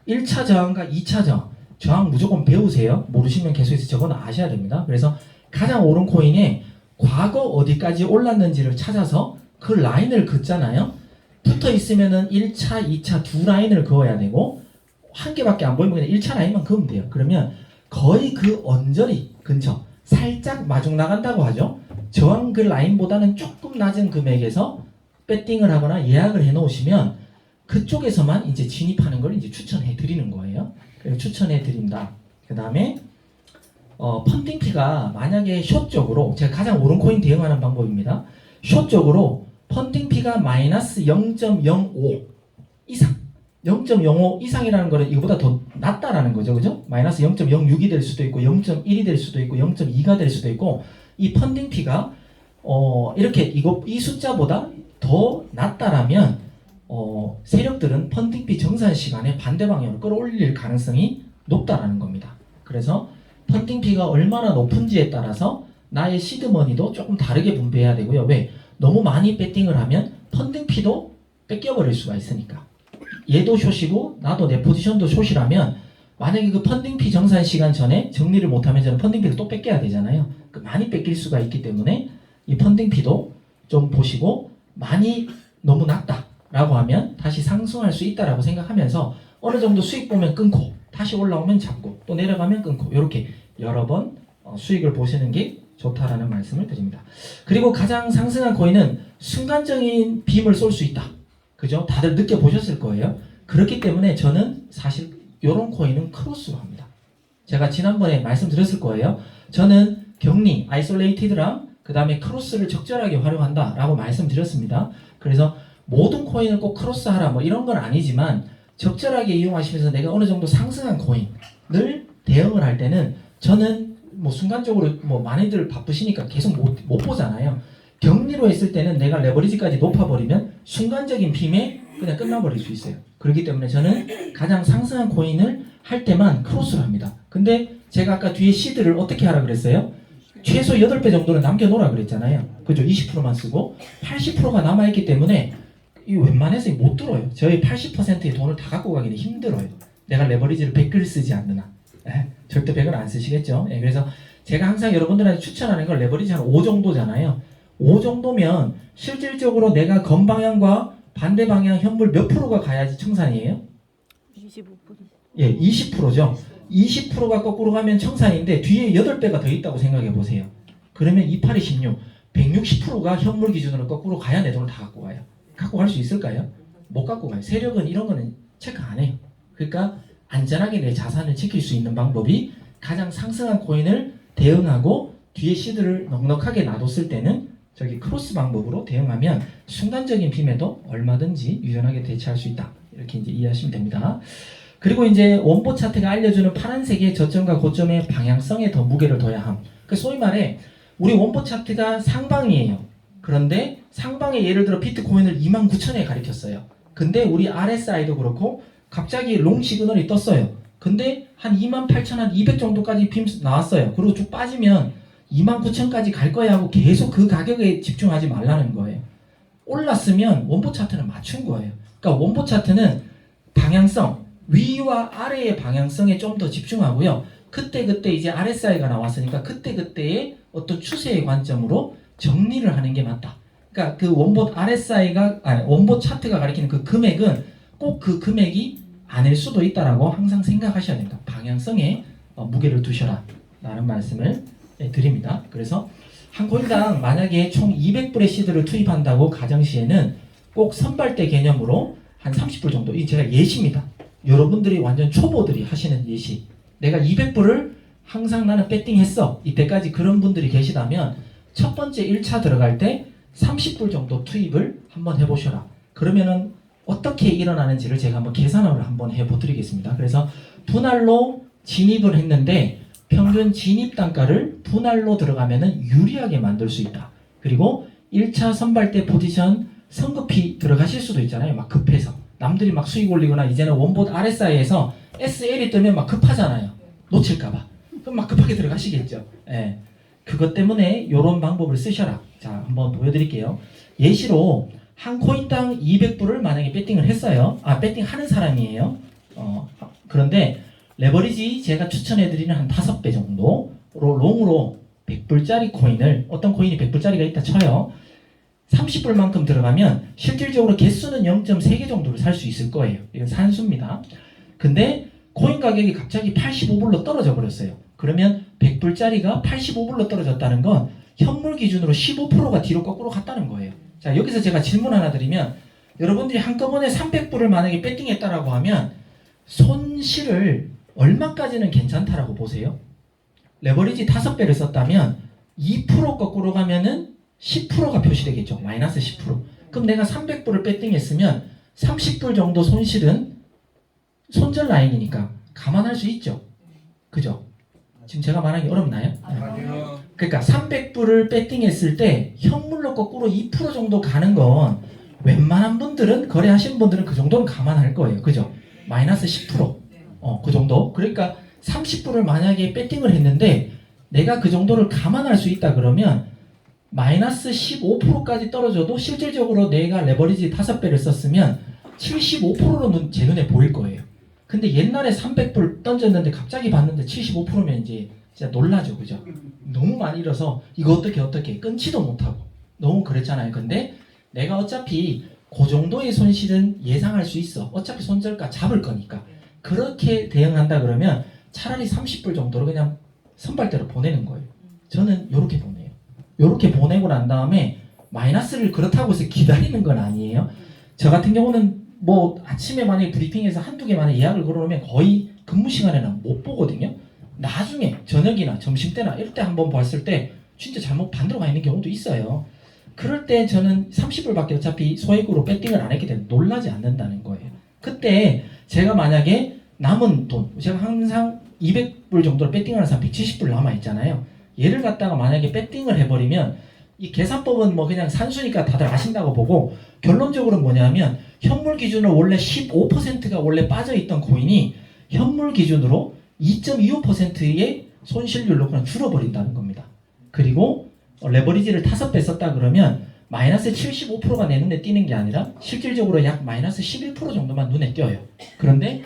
1차 저항과 2차 저항 무조건 배우세요. 모르시면 계속해서 적어 놔셔야 됩니다. 그래서 가장 오른 코인에 과거 어디까지 올랐는지를 찾아서 그 라인을 긋잖아요. 붙어 있으면은 1차, 2차 두 라인을 그어야 되고 한 개밖에 안 보이면 그냥 1차 라인만 그으면 돼요. 그러면 거의 그 언저리 근처 살짝 마중 나간다고 하죠. 저항 그 라인보다는 조금 낮은 금액에서 배팅을 하거나 예약을 해 놓으시면 그쪽에서만 이제 진입하는 걸 이제 추천해 드리는 거예요. 그래서 추천해 드린다. 그 다음에 펀딩피가 만약에 숏 쪽으로 제가 가장 오른 코인 대응하는 방법입니다. 숏 쪽으로 펀딩피가 마이너스 0.05 이상 0.05 이상이라는 거는 이거보다 더 낮다라는 거죠. 그죠? 마이너스 0.06이 될 수도 있고 0.1이 될 수도 있고 0.2가 될 수도 있고 이 펀딩피가 이렇게 이 숫자보다 더 낮다라면 세력들은 펀딩피 정산 시간에 반대 방향으로 끌어올릴 가능성이 높다라는 겁니다. 그래서 펀딩피가 얼마나 높은지에 따라서 나의 시드머니도 조금 다르게 분배해야 되고요. 왜? 너무 많이 배팅을 하면 펀딩피도 뺏겨버릴 수가 있으니까. 얘도 숏이고 나도 내 포지션도 숏이라면 만약에 그 펀딩피 정산 시간 전에 정리를 못하면 저는 펀딩피를 또 뺏겨야 되잖아요. 많이 뺏길 수가 있기 때문에 이 펀딩피도 좀 보시고 많이 너무 낮다라고 하면 다시 상승할 수 있다라고 생각하면서 어느 정도 수익 보면 끊고 다시 올라오면 잡고 또 내려가면 끊고 이렇게 여러 번 수익을 보시는 게 좋다라는 말씀을 드립니다. 그리고 가장 상승한 코인은 순간적인 빔을 쏠 수 있다. 그죠? 다들 느껴보셨을 거예요. 그렇기 때문에 저는 사실 이런 코인은 크로스로 합니다. 제가 지난번에 말씀드렸을 거예요. 저는 격리, 아이솔레이티드랑 그 다음에 크로스를 적절하게 활용한다 라고 말씀드렸습니다. 그래서 모든 코인을 꼭 크로스하라 뭐 이런 건 아니지만 적절하게 이용하시면서 내가 어느 정도 상승한 코인을 대응을 할 때는 저는 뭐 순간적으로 뭐 많이들 바쁘시니까 계속 못 보잖아요. 격리로 했을 때는 내가 레버리지까지 높아버리면 순간적인 빔에 그냥 끝나버릴 수 있어요. 그렇기 때문에 저는 가장 상승한 코인을 할 때만 크로스를 합니다. 근데 제가 아까 뒤에 시드를 어떻게 하라 그랬어요? 최소 8배 정도는 남겨놓으라 그랬잖아요. 그죠? 20%만 쓰고 80%가 남아있기 때문에 이 웬만해서 못 들어요. 저희 80%의 돈을 다 갖고 가기는 힘들어요. 내가 레버리지를 100을 쓰지 않느나. 절대 100은 안 쓰시겠죠? 그래서 제가 항상 여러분들한테 추천하는 건 레버리지 한 5 정도잖아요. 5 정도면 실질적으로 내가 건방향과 반대 방향 현물 몇 프로가 가야지 청산이에요? 25%. 예, 20%죠. 20%가 거꾸로 가면 청산인데 뒤에 8배가 더 있다고 생각해 보세요. 그러면 28이 16, 160%가 현물 기준으로 거꾸로 가야 내 돈을 다 갖고 가요. 갖고 갈 수 있을까요? 못 갖고 가요. 세력은 이런 거는 체크 안 해요. 그러니까 안전하게 내 자산을 지킬 수 있는 방법이 가장 상승한 코인을 대응하고 뒤에 시드를 넉넉하게 놔뒀을 때는 저기 크로스 방법으로 대응하면 순간적인 빔에도 얼마든지 유연하게 대처할 수 있다. 이렇게 이제 이해하시면 됩니다. 그리고 이제 원보 차트가 알려주는 파란색의 저점과 고점의 방향성에 더 무게를 둬야 함. 그 소위 말해 우리 원보 차트가 상방이에요. 그런데 상방에 예를 들어 비트코인을 29,000에 가리켰어요. 근데 우리 RSI도 그렇고 갑자기 롱 시그널이 떴어요. 근데 한 28,200 정도까지 빔 나왔어요. 그리고 쭉 빠지면 29,000까지 갈 거야 하고 계속 그 가격에 집중하지 말라는 거예요. 올랐으면 원보 차트는 맞춘 거예요. 그러니까 원보 차트는 방향성, 위와 아래의 방향성에 좀 더 집중하고요. 그때 이제 RSI가 나왔으니까 그때의 어떤 추세의 관점으로 정리를 하는 게 맞다. 그러니까 그 원보 원보 차트가 가리키는 그 금액은 꼭 그 금액이 아닐 수도 있다라고 항상 생각하셔야 됩니다. 방향성에 무게를 두셔라 라는 말씀을 드립니다. 그래서 한 코인당 만약에 총 200불의 시드를 투입한다고 가정 시에는 꼭 선발대 개념으로 한 30불 정도, 이 제가 예시입니다. 여러분들이 완전 초보들이 하시는 예시. 내가 200불을 항상 나는 배팅했어. 이때까지 그런 분들이 계시다면 첫 번째 1차 들어갈 때 30불 정도 투입을 한번 해보셔라. 그러면은 어떻게 일어나는지를 제가 한번 계산을 한번 해보드리겠습니다. 그래서 분할로 진입을 했는데 평균 진입 단가를 분할로 들어가면은 유리하게 만들 수 있다. 그리고 1차 선발대 포지션 성급히 들어가실 수도 있잖아요. 막 급해서. 남들이 막 수익 올리거나 이제는 원봇 RSI에서 SL이 뜨면 막 급하잖아요. 놓칠까봐. 그럼 막 급하게 들어가시겠죠. 예. 그것 때문에 이런 방법을 쓰셔라. 자, 한번 보여드릴게요. 예시로 한 코인당 200불을 만약에 배팅을 했어요. 배팅하는 사람이에요. 그런데 레버리지 제가 추천해드리는 한 5배 정도로 롱으로 100불짜리 코인을, 어떤 코인이 100불짜리가 있다 쳐요. 30불만큼 들어가면 실질적으로 개수는 0.3개 정도를 살 수 있을 거예요. 이건 산수입니다. 근데 코인 가격이 갑자기 85불로 떨어져 버렸어요. 그러면 100불짜리가 85불로 떨어졌다는 건 현물 기준으로 15%가 뒤로 거꾸로 갔다는 거예요. 자, 여기서 제가 질문 하나 드리면, 여러분들이 한꺼번에 300불을 만약에 배팅했다라고 하면 손실을 얼마까지는 괜찮다라고 보세요? 레버리지 5배를 썼다면 2% 거꾸로 가면은 10%가 표시되겠죠. 마이너스 10%. 그럼 내가 300불을 배팅했으면 30불 정도 손실은 손절 라인이니까 감안할 수 있죠. 그죠? 지금 제가 말하기 어렵나요? 아니요. 그러니까 300불을 배팅했을 때 현물로 거꾸로 2% 정도 가는 건 웬만한 분들은, 거래하시는 분들은 그 정도는 감안할 거예요. 그죠? 마이너스 10%. 그 정도. 그러니까 30불을 만약에 배팅을 했는데 내가 그 정도를 감안할 수 있다 그러면 마이너스 15%까지 떨어져도 실질적으로 내가 레버리지 5배를 썼으면 75%는 제 눈에 보일 거예요. 근데 옛날에 300불 던졌는데 갑자기 봤는데 75%면 이제 진짜 놀라죠. 그죠? 너무 많이 잃어서 이거 어떻게 끊지도 못하고 너무 그랬잖아요. 근데 내가 어차피 그 정도의 손실은 예상할 수 있어. 어차피 손절가 잡을 거니까. 그렇게 대응한다 그러면 차라리 30불 정도로 그냥 선발대로 보내는 거예요. 저는 이렇게 보내요. 이렇게 보내고 난 다음에 마이너스를 그렇다고 해서 기다리는 건 아니에요. 저 같은 경우는 뭐 아침에 만약에 브리핑에서 한두 개 만에 예약을 걸어놓으면 거의 근무 시간에는 못 보거든요. 나중에 저녁이나 점심때나 이럴 때 한번 봤을 때 진짜 잘못 반대로 가 있는 경우도 있어요. 그럴 때 저는 30불밖에 어차피 소액으로 배팅을 안 했기 때문에 놀라지 않는다는 거예요. 그때 제가 만약에 남은 돈, 제가 항상 200불 정도로 배팅하는 사람 170불 남아있잖아요. 얘를 갖다가 만약에 배팅을 해버리면 이 계산법은 뭐 그냥 산수니까 다들 아신다고 보고, 결론적으로 뭐냐면 현물 기준으로 원래 15%가 원래 빠져있던 코인이 현물 기준으로 2.25%의 손실률로 그냥 줄어버린다는 겁니다. 그리고 레버리지를 5배 썼다 그러면 마이너스 75%가 내 눈에 띄는 게 아니라 실질적으로 약 마이너스 11% 정도만 눈에 띄어요. 그런데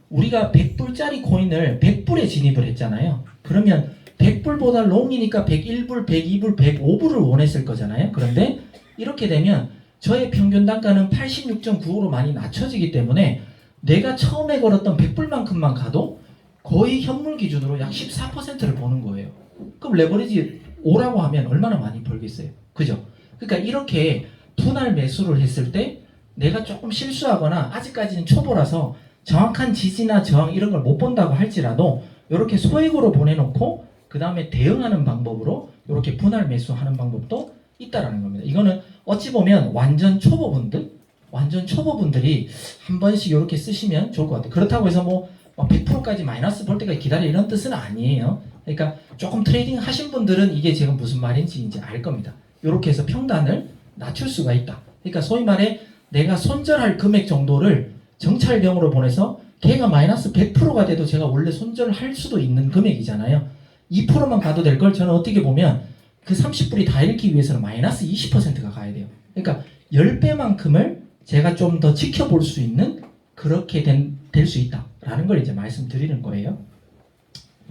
우리가 100불짜리 코인을 100불에 진입을 했잖아요. 그러면 100불보다 롱이니까 101불, 102불, 105불을 원했을 거잖아요. 그런데 이렇게 되면 저의 평균 단가는 86.95로 많이 낮춰지기 때문에 내가 처음에 걸었던 100불만큼만 가도 거의 현물 기준으로 약 14%를 버는 거예요. 그럼 레버리지 5라고 하면 얼마나 많이 벌겠어요. 그죠? 그러니까 이렇게 분할 매수를 했을 때 내가 조금 실수하거나 아직까지는 초보라서 정확한 지지나 저항 이런 걸 못 본다고 할지라도 이렇게 소액으로 보내놓고 그 다음에 대응하는 방법으로 이렇게 분할 매수하는 방법도 있다라는 겁니다. 이거는 어찌 보면 완전 초보분들이 한 번씩 이렇게 쓰시면 좋을 것 같아요. 그렇다고 해서 뭐 100%까지 마이너스 볼 때까지 기다려 이런 뜻은 아니에요. 그러니까 조금 트레이딩 하신 분들은 이게 지금 무슨 말인지 이제 알 겁니다. 이렇게 해서 평단을 낮출 수가 있다. 그러니까 소위 말해 내가 손절할 금액 정도를 정찰병으로 보내서 걔가 마이너스 100%가 돼도 제가 원래 손절을 할 수도 있는 금액이잖아요. 2%만 가도 될 걸 저는 어떻게 보면 그 30불이 다 잃기 위해서는 마이너스 20%가 가야 돼요. 그러니까 10배만큼을 제가 좀 더 지켜볼 수 있는 그렇게 될 수 있다라는 걸 이제 말씀드리는 거예요.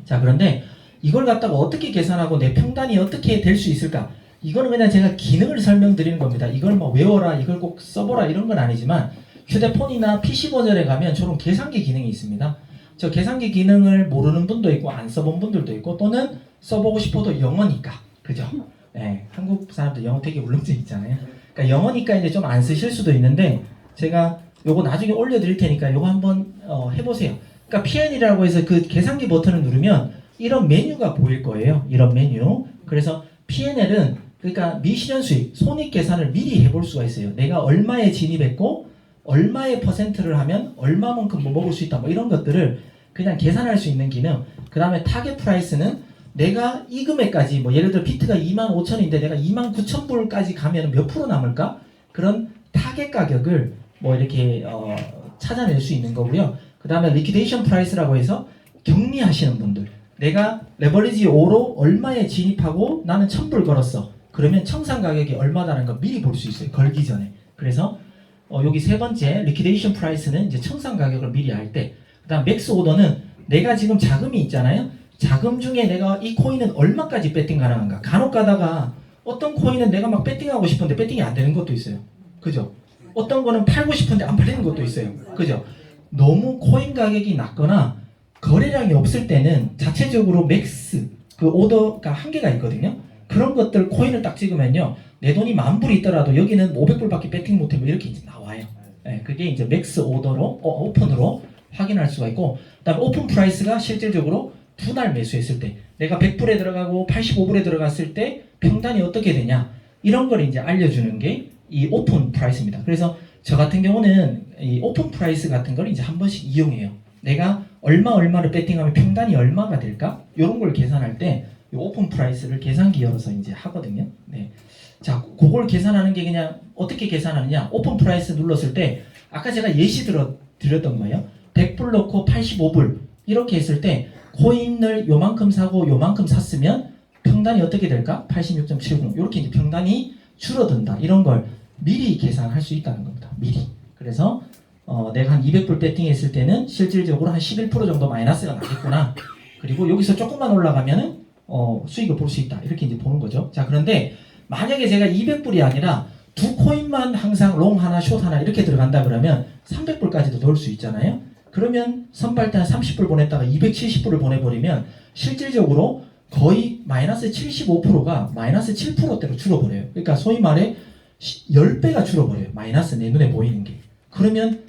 자, 그런데 이걸 갖다가 어떻게 계산하고 내 평단이 어떻게 될 수 있을까? 이거는 그냥 제가 기능을 설명드리는 겁니다. 이걸 뭐 외워라, 이걸 꼭 써보라 이런 건 아니지만 휴대폰이나 PC 버전에 가면 저런 계산기 기능이 있습니다. 저 계산기 기능을 모르는 분도 있고 안 써본 분들도 있고 또는 써보고 싶어도 영어니까. 그죠? 네, 한국 사람들 영어 되게 울렁증 있잖아요. 그러니까 영어니까 이제 좀 안 쓰실 수도 있는데 제가 요거 나중에 올려드릴 테니까 요거 한번 해보세요. 그러니까 PN이라고 해서 그 계산기 버튼을 누르면 이런 메뉴가 보일 거예요. 이런 메뉴. 그래서 PNL은 그러니까 미실현 수익, 손익 계산을 미리 해볼 수가 있어요. 내가 얼마에 진입했고 얼마의 퍼센트를 하면 얼마만큼 뭐 먹을 수 있다. 뭐 이런 것들을 그냥 계산할 수 있는 기능. 그 다음에 타겟 프라이스는 내가 이 금액까지 뭐 예를 들어 비트가 25,000인데 내가 29,000불까지 가면 몇 프로 남을까? 그런 타겟 가격을 뭐 이렇게 찾아낼 수 있는 거고요. 그 다음에 리퀴데이션 프라이스라고 해서 격리하시는 분들, 내가 레버리지 5로 얼마에 진입하고 나는 1,000불 걸었어. 그러면 청산 가격이 얼마다는 거 미리 볼 수 있어요. 걸기 전에. 그래서 여기 세 번째 리퀴데이션 프라이스는 이제 청산 가격을 미리 알 때. 그 다음 맥스 오더는 내가 지금 자금이 있잖아요. 자금 중에 내가 이 코인은 얼마까지 배팅 가능한가. 간혹 가다가 어떤 코인은 내가 막 배팅하고 싶은데 배팅이 안 되는 것도 있어요. 그죠? 어떤 거는 팔고 싶은데 안 팔리는 것도 있어요. 그죠? 너무 코인 가격이 낮거나 거래량이 없을 때는 자체적으로 맥스 그 오더가 한계가 있거든요. 그런 것들 코인을 딱 찍으면요. 내 돈이 10,000불이 있더라도 여기는 500불밖에 배팅 못해 뭐 이렇게 이제 나와요. 네, 그게 이제 맥스 오더로 오픈으로 확인할 수가 있고, 그다음에 오픈 프라이스가 실질적으로 분할 매수했을 때 내가 100불에 들어가고 85불에 들어갔을 때 평단이 어떻게 되냐 이런 걸 이제 알려주는 게 이 오픈 프라이스입니다. 그래서 같은 경우는 이 오픈 프라이스 같은 걸 이제 한 번씩 이용해요. 내가 얼마를 배팅하면 평단이 얼마가 될까? 이런 걸 계산할 때 이 오픈 프라이스를 계산기 열어서 이제 하거든요. 네. 자, 그걸 계산하는 게 그냥 어떻게 계산하느냐? 오픈 프라이스 눌렀을 때 아까 제가 예시 드렸던 거예요. 100불 넣고 85불 이렇게 했을 때 코인을 요만큼 사고 요만큼 샀으면 평단이 어떻게 될까? 86.70 이렇게 이제 평단이 줄어든다. 이런 걸 미리 계산할 수 있다는 겁니다. 미리. 그래서 내가 한 200불 배팅했을 때는 실질적으로 한 11% 정도 마이너스가 나겠구나. 그리고 여기서 조금만 올라가면은 수익을 볼 수 있다. 이렇게 이제 보는 거죠. 자, 그런데 만약에 제가 200불이 아니라 두 코인만 항상 롱 하나, 숏 하나 이렇게 들어간다 그러면 300불까지도 넣을 수 있잖아요. 그러면 선발 때 한 30불 보냈다가 270불을 보내버리면 실질적으로 거의 마이너스 75%가 마이너스 7%대로 줄어버려요. 그러니까 소위 말해 10배가 줄어버려요. 마이너스 내 눈에 보이는 게. 그러면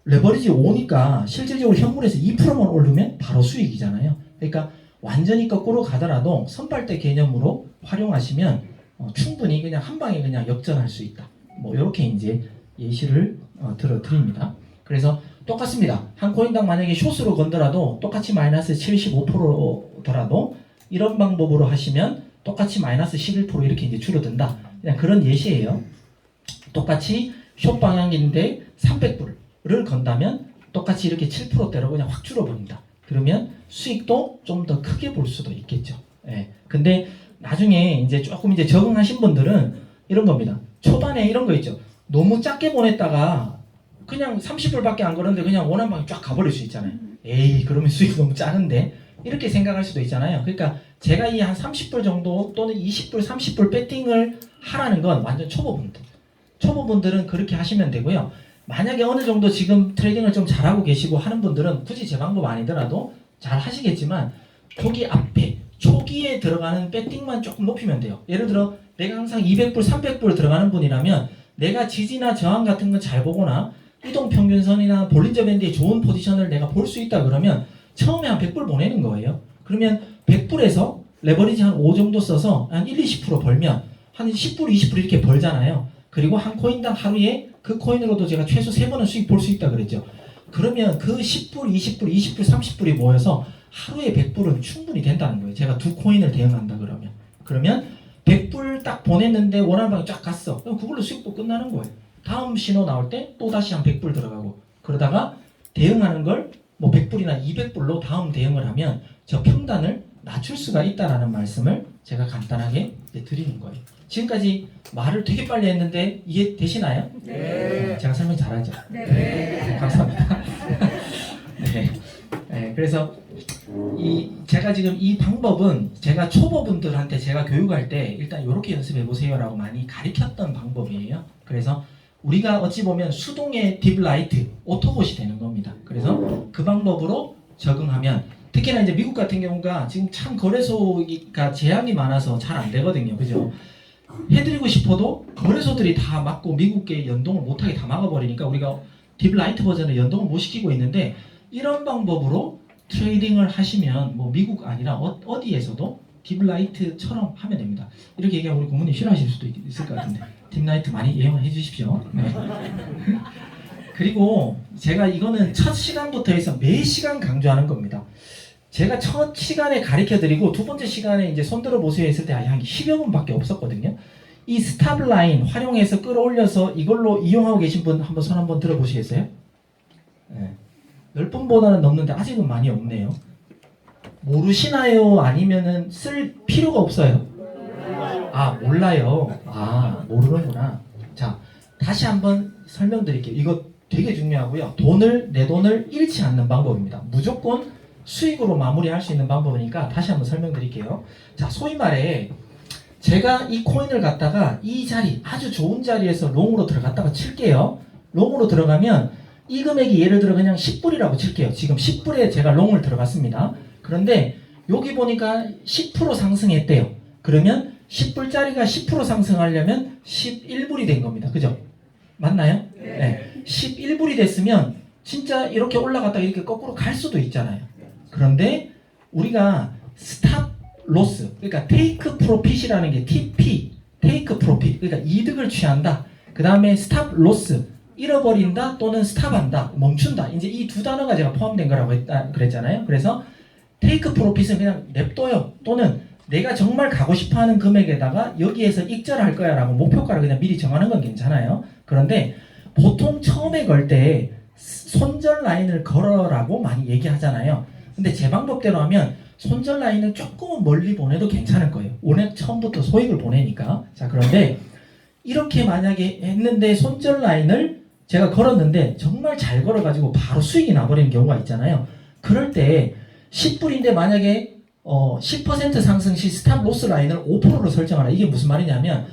레버리지 5니까 실질적으로 현물에서 2%만 오르면 바로 수익이잖아요. 그러니까 완전히 거꾸로 가더라도 선발대 개념으로 활용하시면 충분히 그냥 한 방에 그냥 역전할 수 있다. 뭐 이렇게 이제 예시를 들어드립니다. 그래서 똑같습니다. 한 코인당 만약에 숏으로 건더라도 똑같이 마이너스 75%더라도 이런 방법으로 하시면 똑같이 마이너스 11% 이렇게 이제 줄어든다. 그냥 그런 예시예요. 똑같이 숏 방향인데 300불을 건다면 똑같이 이렇게 7%대로 그냥 확 줄어버린다. 그러면 수익도 좀 더 크게 볼 수도 있겠죠. 예. 근데 나중에 이제 조금 이제 적응하신 분들은 이런 겁니다. 초반에 이런 거 있죠. 너무 작게 보냈다가 그냥 30불밖에 안 걸었는데 그냥 원한 방에 쫙 가버릴 수 있잖아요. 에이, 그러면 수익이 너무 작은데 이렇게 생각할 수도 있잖아요. 그러니까 제가 이 한 30불 정도 또는 20불, 30불 배팅을 하라는 건 완전 초보분들은 그렇게 하시면 되고요. 만약에 어느 정도 지금 트레이딩을 좀 잘하고 계시고 하는 분들은 굳이 제 방법 아니더라도 잘 하시겠지만 초기 앞에 초기에 들어가는 배팅만 조금 높이면 돼요. 예를 들어 내가 항상 200불, 300불 들어가는 분이라면 내가 지지나 저항 같은 거 잘 보거나 이동평균선이나 볼린저 밴드의 좋은 포지션을 내가 볼 수 있다 그러면 처음에 한 100불 보내는 거예요. 그러면 100불에서 레버리지 한 5 정도 써서 한 1, 20% 벌면 한 10불, 20불 이렇게 벌잖아요. 그리고 한 코인당 하루에 그 코인으로도 제가 최소 3번은 수익 볼 수 있다 그랬죠. 그러면 그 10불, 20불, 20불, 30불이 모여서 하루에 100불은 충분히 된다는 거예요. 제가 두 코인을 대응한다 그러면 100불 딱 보냈는데 원하는 방에 쫙 갔어. 그럼 그걸로 수익도 끝나는 거예요. 다음 신호 나올 때 또 다시 한 100불 들어가고 그러다가 대응하는 걸 뭐 100불이나 200불로 다음 대응을 하면 저 평단을 낮출 수가 있다라는 말씀을 제가 간단하게 드리는 거예요. 지금까지 말을 되게 빨리 했는데 이해되시나요? 네. 제가 설명 잘하죠? 네. 감사합니다. 네. 네. 그래서 제가 지금 이 방법은 제가 초보분들한테 제가 교육할 때 일단 이렇게 연습해 보세요라고 많이 가르쳤던 방법이에요. 그래서 우리가 어찌 보면 수동의 딥라이트, 오토봇이 되는 겁니다. 그래서 그 방법으로 적응하면 특히나 이제 미국 같은 경우가 지금 참 거래소가 제약이 많아서 잘 안 되거든요. 그죠? 해드리고 싶어도 거래소들이 다 막고 미국계 연동을 못하게 다 막아버리니까 우리가 딥 라이트 버전을 연동을 못 시키고 있는데, 이런 방법으로 트레이딩을 하시면 뭐 미국 아니라 어디에서도 딥 라이트처럼 하면 됩니다. 이렇게 얘기하면 우리 고모님 싫어하실 수도 있을 것 같은데 딥 라이트 많이 이용해 주십시오. 네. 그리고 제가 이거는 첫 시간부터 해서 매 시간 강조하는 겁니다. 제가 첫 시간에 가르쳐 드리고 두 번째 시간에 이제 손들어 보세요 했을 때 한 10여 분밖에 없었거든요. 이 스탑 라인 활용해서 끌어올려서 이걸로 이용하고 계신 분 한번 손 한번 들어보시겠어요? 네. 10분보다는 넘는데 아직은 많이 없네요. 모르시나요? 아니면은 쓸 필요가 없어요? 아, 몰라요. 아, 모르는구나. 자, 다시 한번 설명드릴게요. 이거 되게 중요하고요. 내 돈을 잃지 않는 방법입니다. 무조건 수익으로 마무리할 수 있는 방법이니까 다시 한번 설명드릴게요. 자, 소위 말해 제가 이 코인을 갖다가 이 자리, 아주 좋은 자리에서 롱으로 들어갔다가 칠게요. 롱으로 들어가면 이 금액이 예를 들어 그냥 10불이라고 칠게요. 지금 10불에 제가 롱을 들어갔습니다. 그런데 여기 보니까 10% 상승했대요. 그러면 10불짜리가 10% 상승하려면 11불이 된 겁니다. 그죠? 맞나요? 네. 11불이 됐으면 진짜 이렇게 올라갔다가 이렇게 거꾸로 갈 수도 있잖아요. 그런데 우리가 스탑 로스, 그러니까 테이크 프로핏이라는 게 TP, 테이크 프로핏, 그러니까 이득을 취한다. 그 다음에 스탑 로스, 잃어버린다 또는 스탑한다, 멈춘다. 이제 이 두 단어가 제가 포함된 거라고 그랬잖아요. 그래서 테이크 프로핏은 그냥 냅둬요. 또는 내가 정말 가고 싶어하는 금액에다가 여기에서 익절할 거야 라고 목표가를 그냥 미리 정하는 건 괜찮아요. 그런데 보통 처음에 걸 때 손절 라인을 걸어라고 많이 얘기하잖아요. 근데 제 방법대로 하면 손절 라인을 조금은 멀리 보내도 괜찮을 거예요. 오늘 처음부터 소액을 보내니까. 자, 그런데 이렇게 만약에 했는데 손절 라인을 제가 걸었는데 정말 잘 걸어가지고 바로 수익이 나버리는 경우가 있잖아요. 그럴 때 10불인데 만약에 10% 상승 시 스탑 로스 라인을 5%로 설정하라. 이게 무슨 말이냐면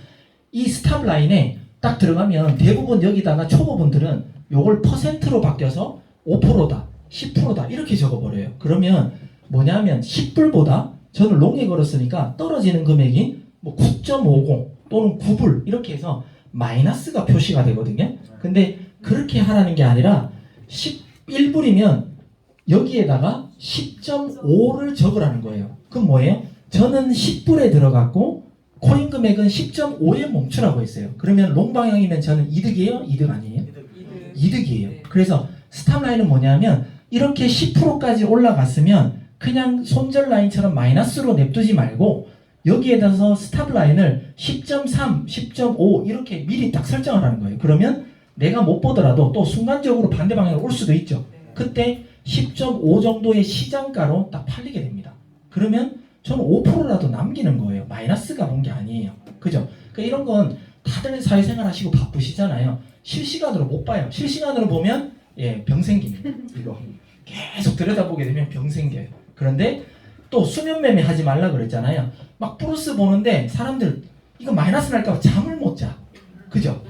이 스탑 라인에 딱 들어가면 대부분 여기다가 초보분들은 요걸 퍼센트로 바뀌어서 5%다, 10%다 이렇게 적어버려요. 그러면 뭐냐면 10불보다 저는 롱에 걸었으니까 떨어지는 금액인 뭐 9.50 또는 9불 이렇게 해서 마이너스가 표시가 되거든요. 근데 그렇게 하라는 게 아니라 11불이면 여기에다가 10.5를 적으라는 거예요. 그럼 뭐예요? 저는 10불에 들어갔고 코인 금액은 10.5에 멈추라고 했어요. 그러면 롱 방향이면 저는 이득이에요? 이득 아니에요? 이득이에요. 그래서 스탑 라인은 뭐냐면 이렇게 10%까지 올라갔으면 그냥 손절 라인처럼 마이너스로 냅두지 말고 여기에다서 스탑 라인을 10.3, 10.5 이렇게 미리 딱 설정을 하는 거예요. 그러면 내가 못 보더라도 또 순간적으로 반대 방향으로 올 수도 있죠. 그때 10.5 정도의 시장가로 딱 팔리게 됩니다. 그러면 저는 5%라도 남기는 거예요. 마이너스가 온 게 아니에요. 그죠? 그러니까 이런 건 다들 사회생활 하시고 바쁘시잖아요. 실시간으로 못 봐요. 실시간으로 보면 병 생깁니다. 이거 계속 들여다보게 되면 병 생겨요. 그런데 또 수면 매매 하지 말라 그랬잖아요. 막 플러스 보는데 사람들 이거 마이너스 날까 봐 잠을 못 자. 그죠?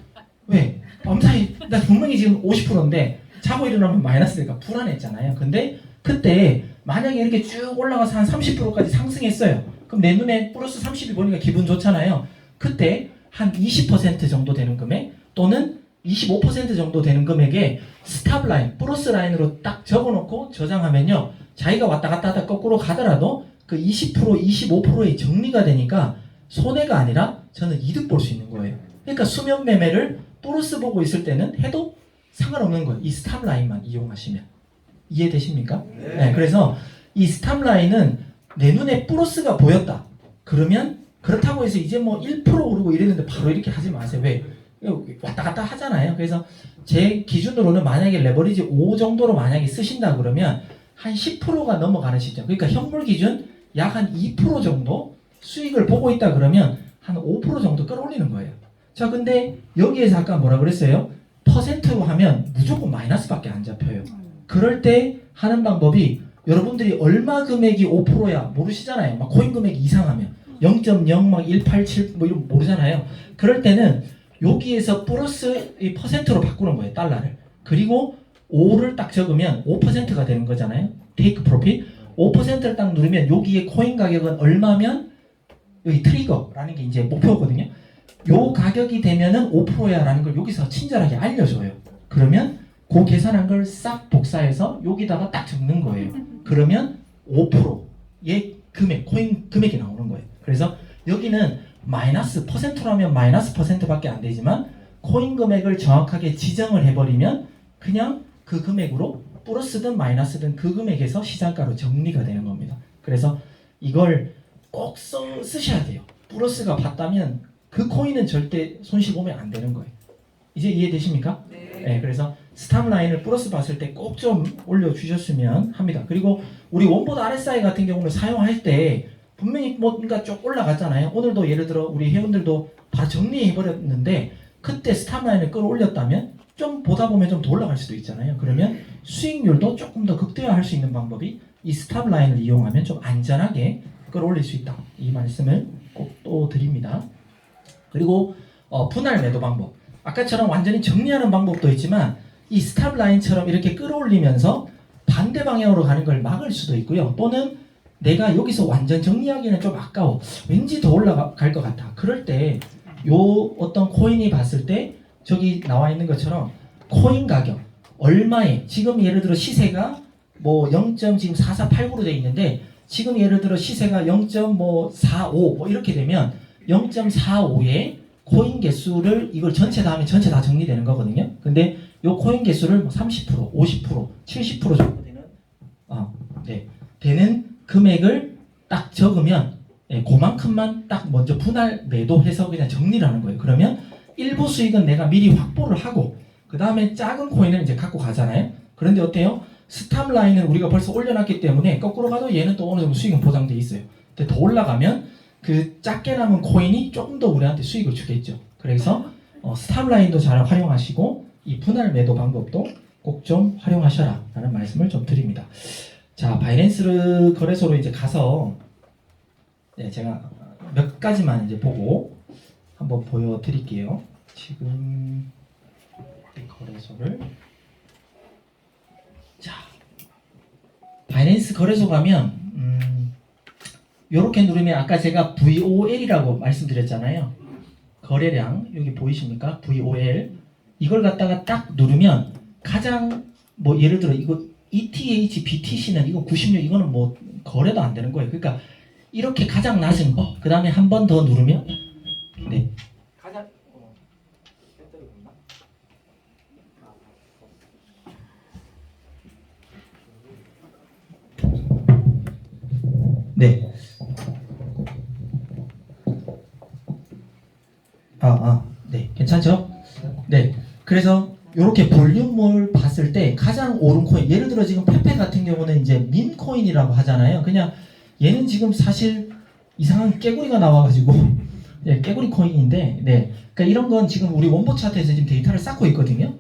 왜? 밤사이 나 분명히 지금 50%인데 자고 일어나면 마이너스 될까 불안했잖아요. 근데 그때 만약에 이렇게 쭉 올라가서 한 30%까지 상승했어요. 그럼 내 눈에 플러스 30이 보니까 기분 좋잖아요. 그때 한 20% 정도 되는 금액 또는 25% 정도 되는 금액에 스탑 라인, 플러스 라인으로 딱 적어놓고 저장하면요. 자기가 왔다 갔다 하다 거꾸로 가더라도 그 20%, 25%의 정리가 되니까 손해가 아니라 저는 이득 볼 수 있는 거예요. 그러니까 수면 매매를 플러스 보고 있을 때는 해도 상관없는 거예요. 이 스탑 라인만 이용하시면. 이해되십니까? 네, 그래서 이 스탑 라인은 내 눈에 플러스가 보였다. 그러면 그렇다고 해서 이제 뭐 1% 오르고 이랬는데 바로 이렇게 하지 마세요. 왜? 왔다 갔다 하잖아요. 그래서 제 기준으로는 만약에 레버리지 5 정도로 만약에 쓰신다 그러면 한 10%가 넘어가는 시점. 그러니까 현물 기준 약 한 2% 정도 수익을 보고 있다 그러면 한 5% 정도 끌어올리는 거예요. 자, 근데 여기에서 아까 뭐라 그랬어요? 퍼센트로 하면 무조건 마이너스밖에 안 잡혀요. 그럴 때 하는 방법이 여러분들이 얼마 금액이 5%야 모르시잖아요. 막 코인 금액이 이상하면 0.0 막 187 뭐 이런 모르잖아요. 그럴 때는 여기에서 플러스 이 퍼센트로 바꾸는 거예요. 달러를. 그리고 5를 딱 적으면 5%가 되는 거잖아요. 테이크 프로핏. 5%를 딱 누르면 여기에 코인 가격은 얼마면 여기 트리거라는 게 이제 목표거든요. 요 가격이 되면은 5%야라는 걸 여기서 친절하게 알려줘요. 그러면 그 계산한 걸 싹 복사해서 여기다가 딱 적는 거예요. 그러면 5%의 금액, 코인 금액이 나오는 거예요. 그래서 여기는 마이너스 퍼센트라면 마이너스 퍼센트밖에 안 되지만 코인 금액을 정확하게 지정을 해버리면 그냥 그 금액으로 플러스든 마이너스든 그 금액에서 시장가로 정리가 되는 겁니다. 그래서 이걸 꼭 쓰셔야 돼요. 플러스가 봤다면 그 코인은 절대 손실 보면 안 되는 거예요. 이제 이해되십니까? 네. 그래서 스탑 라인을 플러스 봤을 때 꼭 좀 올려주셨으면 합니다. 그리고 우리 원보드 RSI 같은 경우는 사용할 때 분명히 뭔가 쭉 올라갔잖아요. 오늘도 예를 들어 우리 회원들도 바로 정리해버렸는데 그때 스탑 라인을 끌어올렸다면 좀 보다 보면 좀 더 올라갈 수도 있잖아요. 그러면 수익률도 조금 더 극대화할 수 있는 방법이 이 스탑 라인을 이용하면 좀 안전하게 끌어올릴 수 있다. 이 말씀을 꼭 또 드립니다. 그리고 분할 매도 방법. 아까처럼 완전히 정리하는 방법도 있지만 이 스탑 라인처럼 이렇게 끌어올리면서 반대 방향으로 가는 걸 막을 수도 있고요. 또는 내가 여기서 완전 정리하기는 좀 아까워. 왠지 더 올라갈 것 같아. 그럴 때 요 어떤 코인이 봤을 때 저기 나와 있는 것처럼 코인 가격 얼마에 지금 예를 들어 시세가 뭐 0. 지금 4489로 돼 있는데 지금 예를 들어 시세가 0.45 뭐 이렇게 되면 0.45에 코인 개수를 이걸 전체 다 하면 전체 다 정리되는 거거든요. 근데 요 코인 개수를 30%, 50%, 70% 정도 되는 금액을 딱 적으면 그만큼만 딱 먼저 분할 매도해서 그냥 정리를 하는 거예요. 그러면 일부 수익은 내가 미리 확보를 하고 그 다음에 작은 코인을 이제 갖고 가잖아요. 그런데 어때요? 스탑 라인을 우리가 벌써 올려놨기 때문에 거꾸로 가도 얘는 또 어느 정도 수익은 보장돼 있어요. 근데 더 올라가면 그 작게 남은 코인이 조금 더 우리한테 수익을 주겠죠. 그래서 스탑 라인도 잘 활용하시고 이 분할 매도 방법도 꼭 좀 활용하셔라 라는 말씀을 좀 드립니다. 자, 바이낸스 거래소로 이제 가서 제가 몇 가지만 이제 보고 한번 보여드릴게요. 지금 이 거래소를 자, 바이낸스 거래소 가면 요렇게 누르면 아까 제가 VOL이라고 말씀드렸잖아요. 거래량 여기 보이십니까? VOL 이걸 갖다가 딱 누르면 가장 뭐 예를 들어 이거 ETH, BTC는 이거 96 이거는 뭐 거래도 안 되는 거예요. 그러니까 이렇게 가장 낮은 거 그 다음에 한 번 더 누르면 가장 괜찮죠? 네. 그래서 이렇게 볼륨을 봤을 때 가장 오른 코인, 예를 들어 지금 페페 같은 경우는 이제 밈 코인이라고 하잖아요. 그냥 얘는 지금 사실 이상한 깨구리가 나와가지고 깨구리 코인인데, 그러니까 이런 건 지금 우리 원보 차트에서 지금 데이터를 쌓고 있거든요.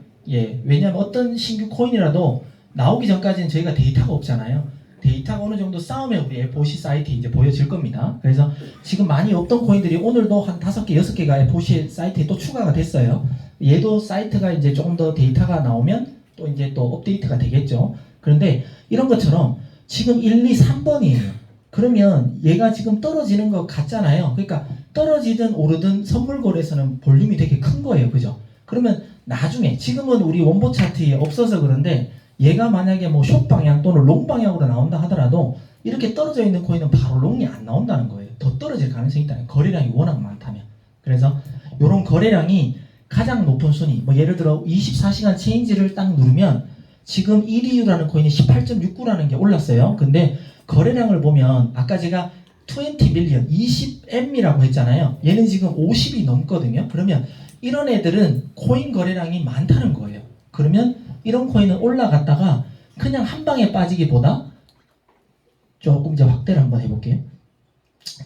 왜냐하면 어떤 신규 코인이라도 나오기 전까지는 저희가 데이터가 없잖아요. 데이터가 어느 정도 쌓으면 우리 FOC 사이트에 이제 보여질 겁니다. 그래서 지금 많이 없던 코인들이 오늘도 한 5개, 6개가 FOC 사이트에 또 추가가 됐어요. 얘도 사이트가 이제 조금 더 데이터가 나오면 또 이제 또 업데이트가 되겠죠. 그런데 이런 것처럼 지금 1, 2, 3번이에요. 그러면 얘가 지금 떨어지는 것 같잖아요. 그러니까 떨어지든 오르든 선물 거래에서는 볼륨이 되게 큰 거예요. 그죠? 그러면 나중에 지금은 우리 원보 차트에 없어서 그런데 얘가 만약에 뭐 숏 방향 또는 롱 방향으로 나온다 하더라도 이렇게 떨어져 있는 코인은 바로 롱이 안 나온다는 거예요. 더 떨어질 가능성이 있다는 거예요. 거래량이 워낙 많다면. 그래서 이런 거래량이 가장 높은 순위, 뭐 예를 들어 24시간 체인지를 딱 누르면 지금 EDU라는 코인이 18.69라는 게 올랐어요. 근데 거래량을 보면 아까 제가 20 밀리언, 20M이라고 했잖아요. 얘는 지금 50이 넘거든요. 그러면 이런 애들은 코인 거래량이 많다는 거예요. 그러면 이런 코인은 올라갔다가 그냥 한 방에 빠지기보다 조금 이제 확대를 한번 해볼게요.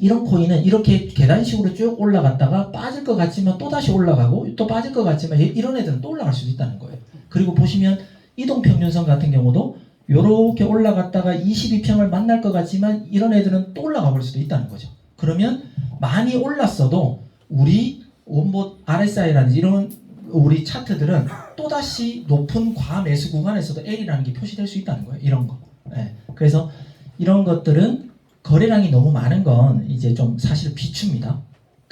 이런 코인은 이렇게 계단식으로 쭉 올라갔다가 빠질 것 같지만 또 다시 올라가고 또 빠질 것 같지만 이런 애들은 또 올라갈 수도 있다는 거예요. 그리고 보시면 이동평균선 같은 경우도 이렇게 올라갔다가 22평을 만날 것 같지만 이런 애들은 또 올라가 볼 수도 있다는 거죠. 그러면 많이 올랐어도 우리 원보 RSI라든지 이런 우리 차트들은 또다시 높은 과매수 구간에서도 L이라는 게 표시될 수 있다는 거예요. 이런 거. 그래서 이런 것들은 거래량이 너무 많은 건 이제 좀 사실 비추입니다.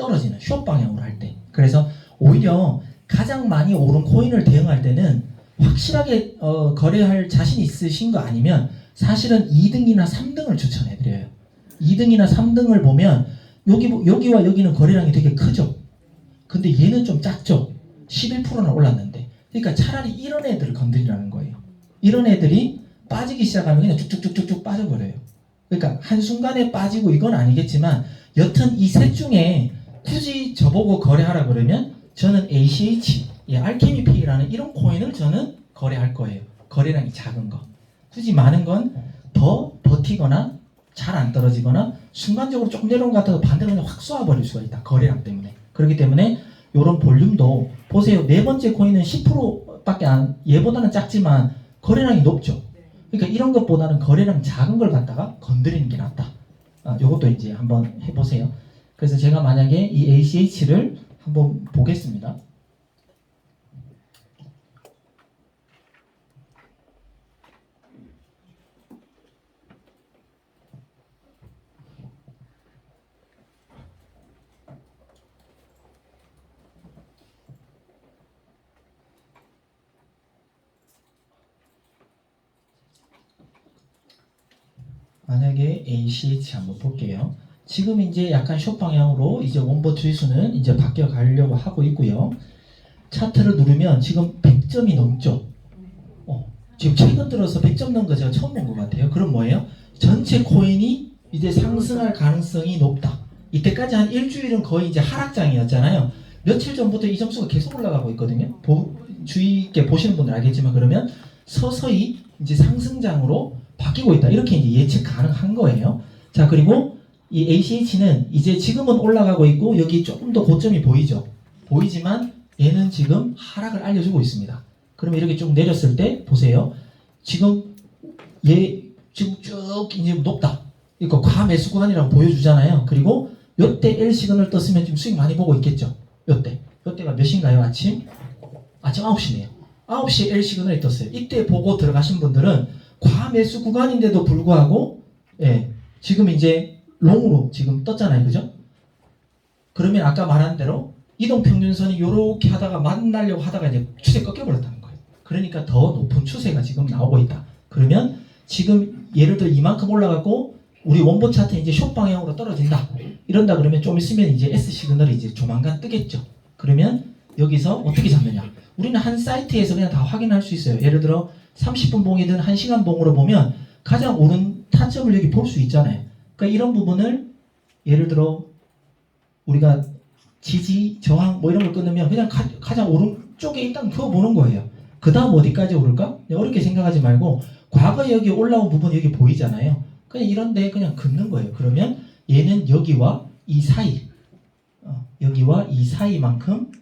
떨어지는 숏 방향으로 할 때. 그래서 오히려 가장 많이 오른 코인을 대응할 때는 확실하게 거래할 자신 있으신 거 아니면 사실은 2등이나 3등을 추천해드려요. 2등이나 3등을 보면 여기와 여기는 거래량이 되게 크죠. 근데 얘는 좀 작죠. 11%나 올랐는데. 그러니까 차라리 이런 애들을 건드리라는 거예요. 이런 애들이 빠지기 시작하면 그냥 쭉쭉쭉쭉 빠져버려요. 그러니까 한순간에 빠지고 이건 아니겠지만 여튼 이 셋 중에 굳이 저보고 거래하라 그러면 저는 ACH, 알케미페이라는 이런 코인을 저는 거래할 거예요. 거래량이 작은 거. 굳이 많은 건 더 버티거나 잘 안 떨어지거나 순간적으로 조금 내려온 것 같아도 반대로 그냥 확 쏘아버릴 수가 있다. 거래량 때문에. 그렇기 때문에 이런 볼륨도 보세요. 네 번째 코인은 10%밖에 얘보다는 작지만 거래량이 높죠. 그러니까 이런 것보다는 거래량 작은 걸 갖다가 건드리는 게 낫다. 요것도 이제 한번 해보세요. 그래서 제가 만약에 이 ACH를 한번 보겠습니다. 만약에 ACH 한번 볼게요. 지금 이제 약간 숏 방향으로 이제 원보 주의수는 이제 바뀌어 가려고 하고 있고요. 차트를 누르면 지금 100점이 넘죠. 지금 최근 들어서 100점 넘은 거 제가 처음 본 것 같아요. 그럼 뭐예요? 전체 코인이 이제 상승할 가능성이 높다. 이때까지 한 일주일은 거의 이제 하락장이었잖아요. 며칠 전부터 이 점수가 계속 올라가고 있거든요. 주의 있게 보시는 분들 알겠지만 그러면 서서히 이제 상승장으로 바뀌고 있다. 이렇게 이제 예측 가능한 거예요. 자, 그리고 이 ACH는 이제 지금은 올라가고 있고 여기 조금 더 고점이 보이죠. 보이지만 얘는 지금 하락을 알려주고 있습니다. 그러면 이렇게 쭉 내렸을 때 보세요. 지금 얘 지금 쭉 이제 높다. 그러니까 과매수 구간이라고 보여주잖아요. 그리고 요때 L 시그널 떴으면 지금 수익 많이 보고 있겠죠. 요때가 몇 시인가요? 아침 9시네요. 9시에 L 시그널이 떴어요. 이때 보고 들어가신 분들은 과매수 구간인데도 불구하고 지금 이제 롱으로 지금 떴잖아요. 그죠? 그러면 아까 말한 대로 이동평균선이 요렇게 하다가 만나려고 하다가 이제 추세 꺾여버렸다는 거예요. 그러니까 더 높은 추세가 지금 나오고 있다. 그러면 지금 예를 들어 이만큼 올라가고 우리 원본 차트 이제 숏 방향으로 떨어진다. 이런다 그러면 좀 있으면 이제 S 시그널이 이제 조만간 뜨겠죠. 그러면 여기서 어떻게 잡느냐? 우리는 한 사이트에서 그냥 다 확인할 수 있어요. 예를 들어 30분 봉이든 1시간 봉으로 보면 가장 오른 타점을 여기 볼 수 있잖아요. 그러니까 이런 부분을 예를 들어 우리가 지지, 저항 뭐 이런 걸 끊으면 그냥 가장 오른쪽에 일단 그어보는 거예요. 그 다음 어디까지 오를까? 어렵게 생각하지 말고 과거 여기 올라온 부분 여기 보이잖아요. 그냥 이런데 그냥 긋는 거예요. 그러면 얘는 여기와 이 사이 여기와 이 사이만큼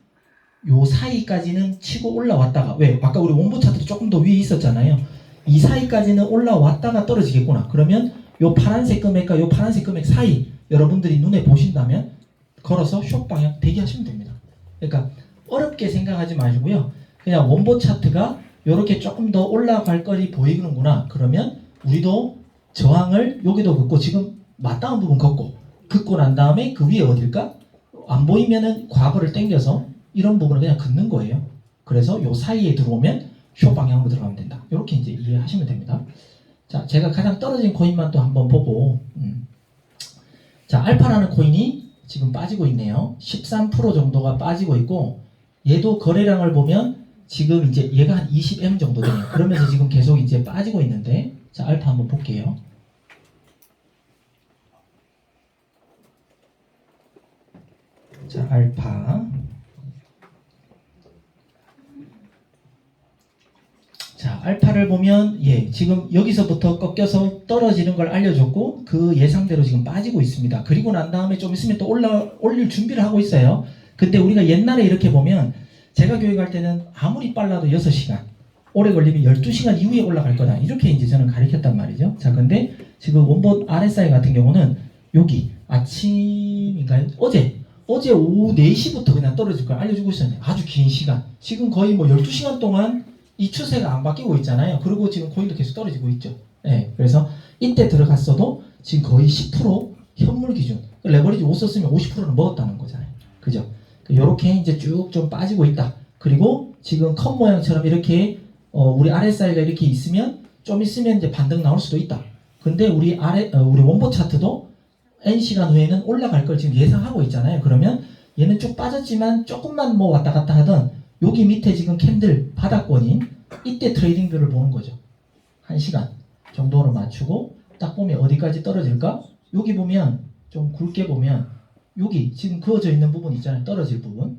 요 사이까지는 치고 올라왔다가 왜? 아까 우리 원보 차트도 조금 더 위에 있었잖아요. 이 사이까지는 올라왔다가 떨어지겠구나. 그러면 요 파란색 금액과 요 파란색 금액 사이 여러분들이 눈에 보신다면 걸어서 숏 방향 대기하시면 됩니다. 그러니까 어렵게 생각하지 마시고요. 그냥 원보 차트가 이렇게 조금 더 올라갈 거리 보이는구나. 그러면 우리도 저항을 여기도 긋고 지금 맞닿은 부분 긋고 난 다음에 그 위에 어딜까? 안 보이면은 과거를 당겨서 이런 부분을 그냥 긋는 거예요. 그래서 요 사이에 들어오면 숏 방향으로 들어가면 된다. 이렇게 이제 이해하시면 됩니다. 자, 제가 가장 떨어진 코인만 또 한번 보고 자, 알파라는 코인이 지금 빠지고 있네요. 13% 정도가 빠지고 있고 얘도 거래량을 보면 지금 이제 얘가 한 20M 정도 되네요. 그러면서 지금 계속 이제 빠지고 있는데 자, 알파 한번 볼게요. 자, 알파. 자, 알파를 보면 지금 여기서부터 꺾여서 떨어지는 걸 알려줬고 그 예상대로 지금 빠지고 있습니다. 그리고 난 다음에 좀 있으면 또 올릴 준비를 하고 있어요. 근데 우리가 옛날에 이렇게 보면 제가 교육할 때는 아무리 빨라도 6시간 오래 걸리면 12시간 이후에 올라갈 거다. 이렇게 이제 저는 가르쳤단 말이죠. 자, 근데 지금 원본 RSI 같은 경우는 여기 아침인가요? 어제 오후 4시부터 그냥 떨어질 걸 알려주고 있었네요. 아주 긴 시간. 지금 거의 뭐 12시간 동안 이 추세가 안 바뀌고 있잖아요. 그리고 지금 코인도 계속 떨어지고 있죠. 그래서 이때 들어갔어도 지금 거의 10% 현물 기준. 레버리지 5 썼으면 50%는 먹었다는 거잖아요. 그죠? 요렇게 이제 쭉 좀 빠지고 있다. 그리고 지금 컵 모양처럼 이렇게 우리 RSI가 이렇게 있으면 좀 있으면 이제 반등 나올 수도 있다. 근데 우리 원보 차트도 N시간 후에는 올라갈 걸 지금 예상하고 있잖아요. 그러면 얘는 쭉 빠졌지만 조금만 뭐 왔다 갔다 하던 여기 밑에 지금 캔들 바닥권인 이때 트레이딩 뷰를 보는 거죠. 1시간 정도로 맞추고 딱 보면 어디까지 떨어질까? 여기 보면 좀 굵게 보면 여기 지금 그어져 있는 부분 있잖아요. 떨어질 부분.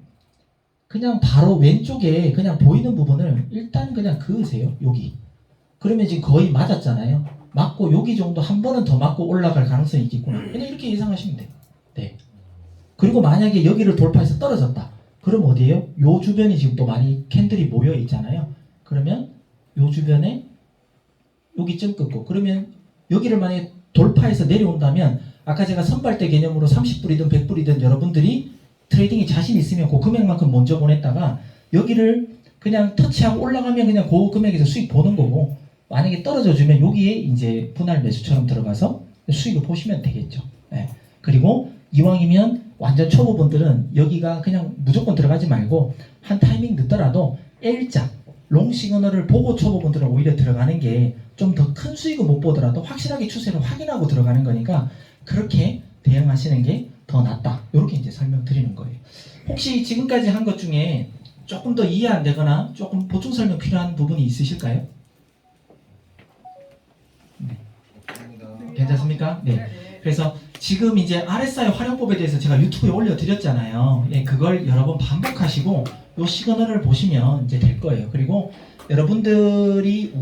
그냥 바로 왼쪽에 그냥 보이는 부분을 일단 그냥 그으세요. 여기. 그러면 지금 거의 맞았잖아요. 맞고 여기 정도 한 번은 더 맞고 올라갈 가능성이 있겠구나. 그냥 이렇게 예상하시면 돼요. 네. 그리고 만약에 여기를 돌파해서 떨어졌다. 그럼 어디에요? 요 주변이 지금 또 많이 캔들이 모여 있잖아요. 그러면 요 주변에 여기쯤 끊고 그러면 여기를 만약에 돌파해서 내려온다면 아까 제가 선발대 개념으로 30불이든 100불이든 여러분들이 트레이딩에 자신 있으면 그 금액만큼 먼저 보냈다가 여기를 그냥 터치하고 올라가면 그냥 그 금액에서 수익 보는 거고 만약에 떨어져 주면 여기에 이제 분할 매수처럼 들어가서 수익을 보시면 되겠죠. 네. 그리고 이왕이면 완전 초보분들은 여기가 그냥 무조건 들어가지 말고 한 타이밍 늦더라도 L자 롱 시그널을 보고 초보분들은 오히려 들어가는 게 좀 더 큰 수익을 못 보더라도 확실하게 추세를 확인하고 들어가는 거니까 그렇게 대응하시는 게 더 낫다. 이렇게 이제 설명드리는 거예요. 혹시 지금까지 한 것 중에 조금 더 이해 안 되거나 조금 보충 설명 필요한 부분이 있으실까요? 네. 괜찮습니까? 네. 그래서 지금 이제 RSI 활용법에 대해서 제가 유튜브에 올려드렸잖아요. 예, 그걸 여러 번 반복하시고 요 시그널을 보시면 이제 될 거예요. 그리고 여러분들이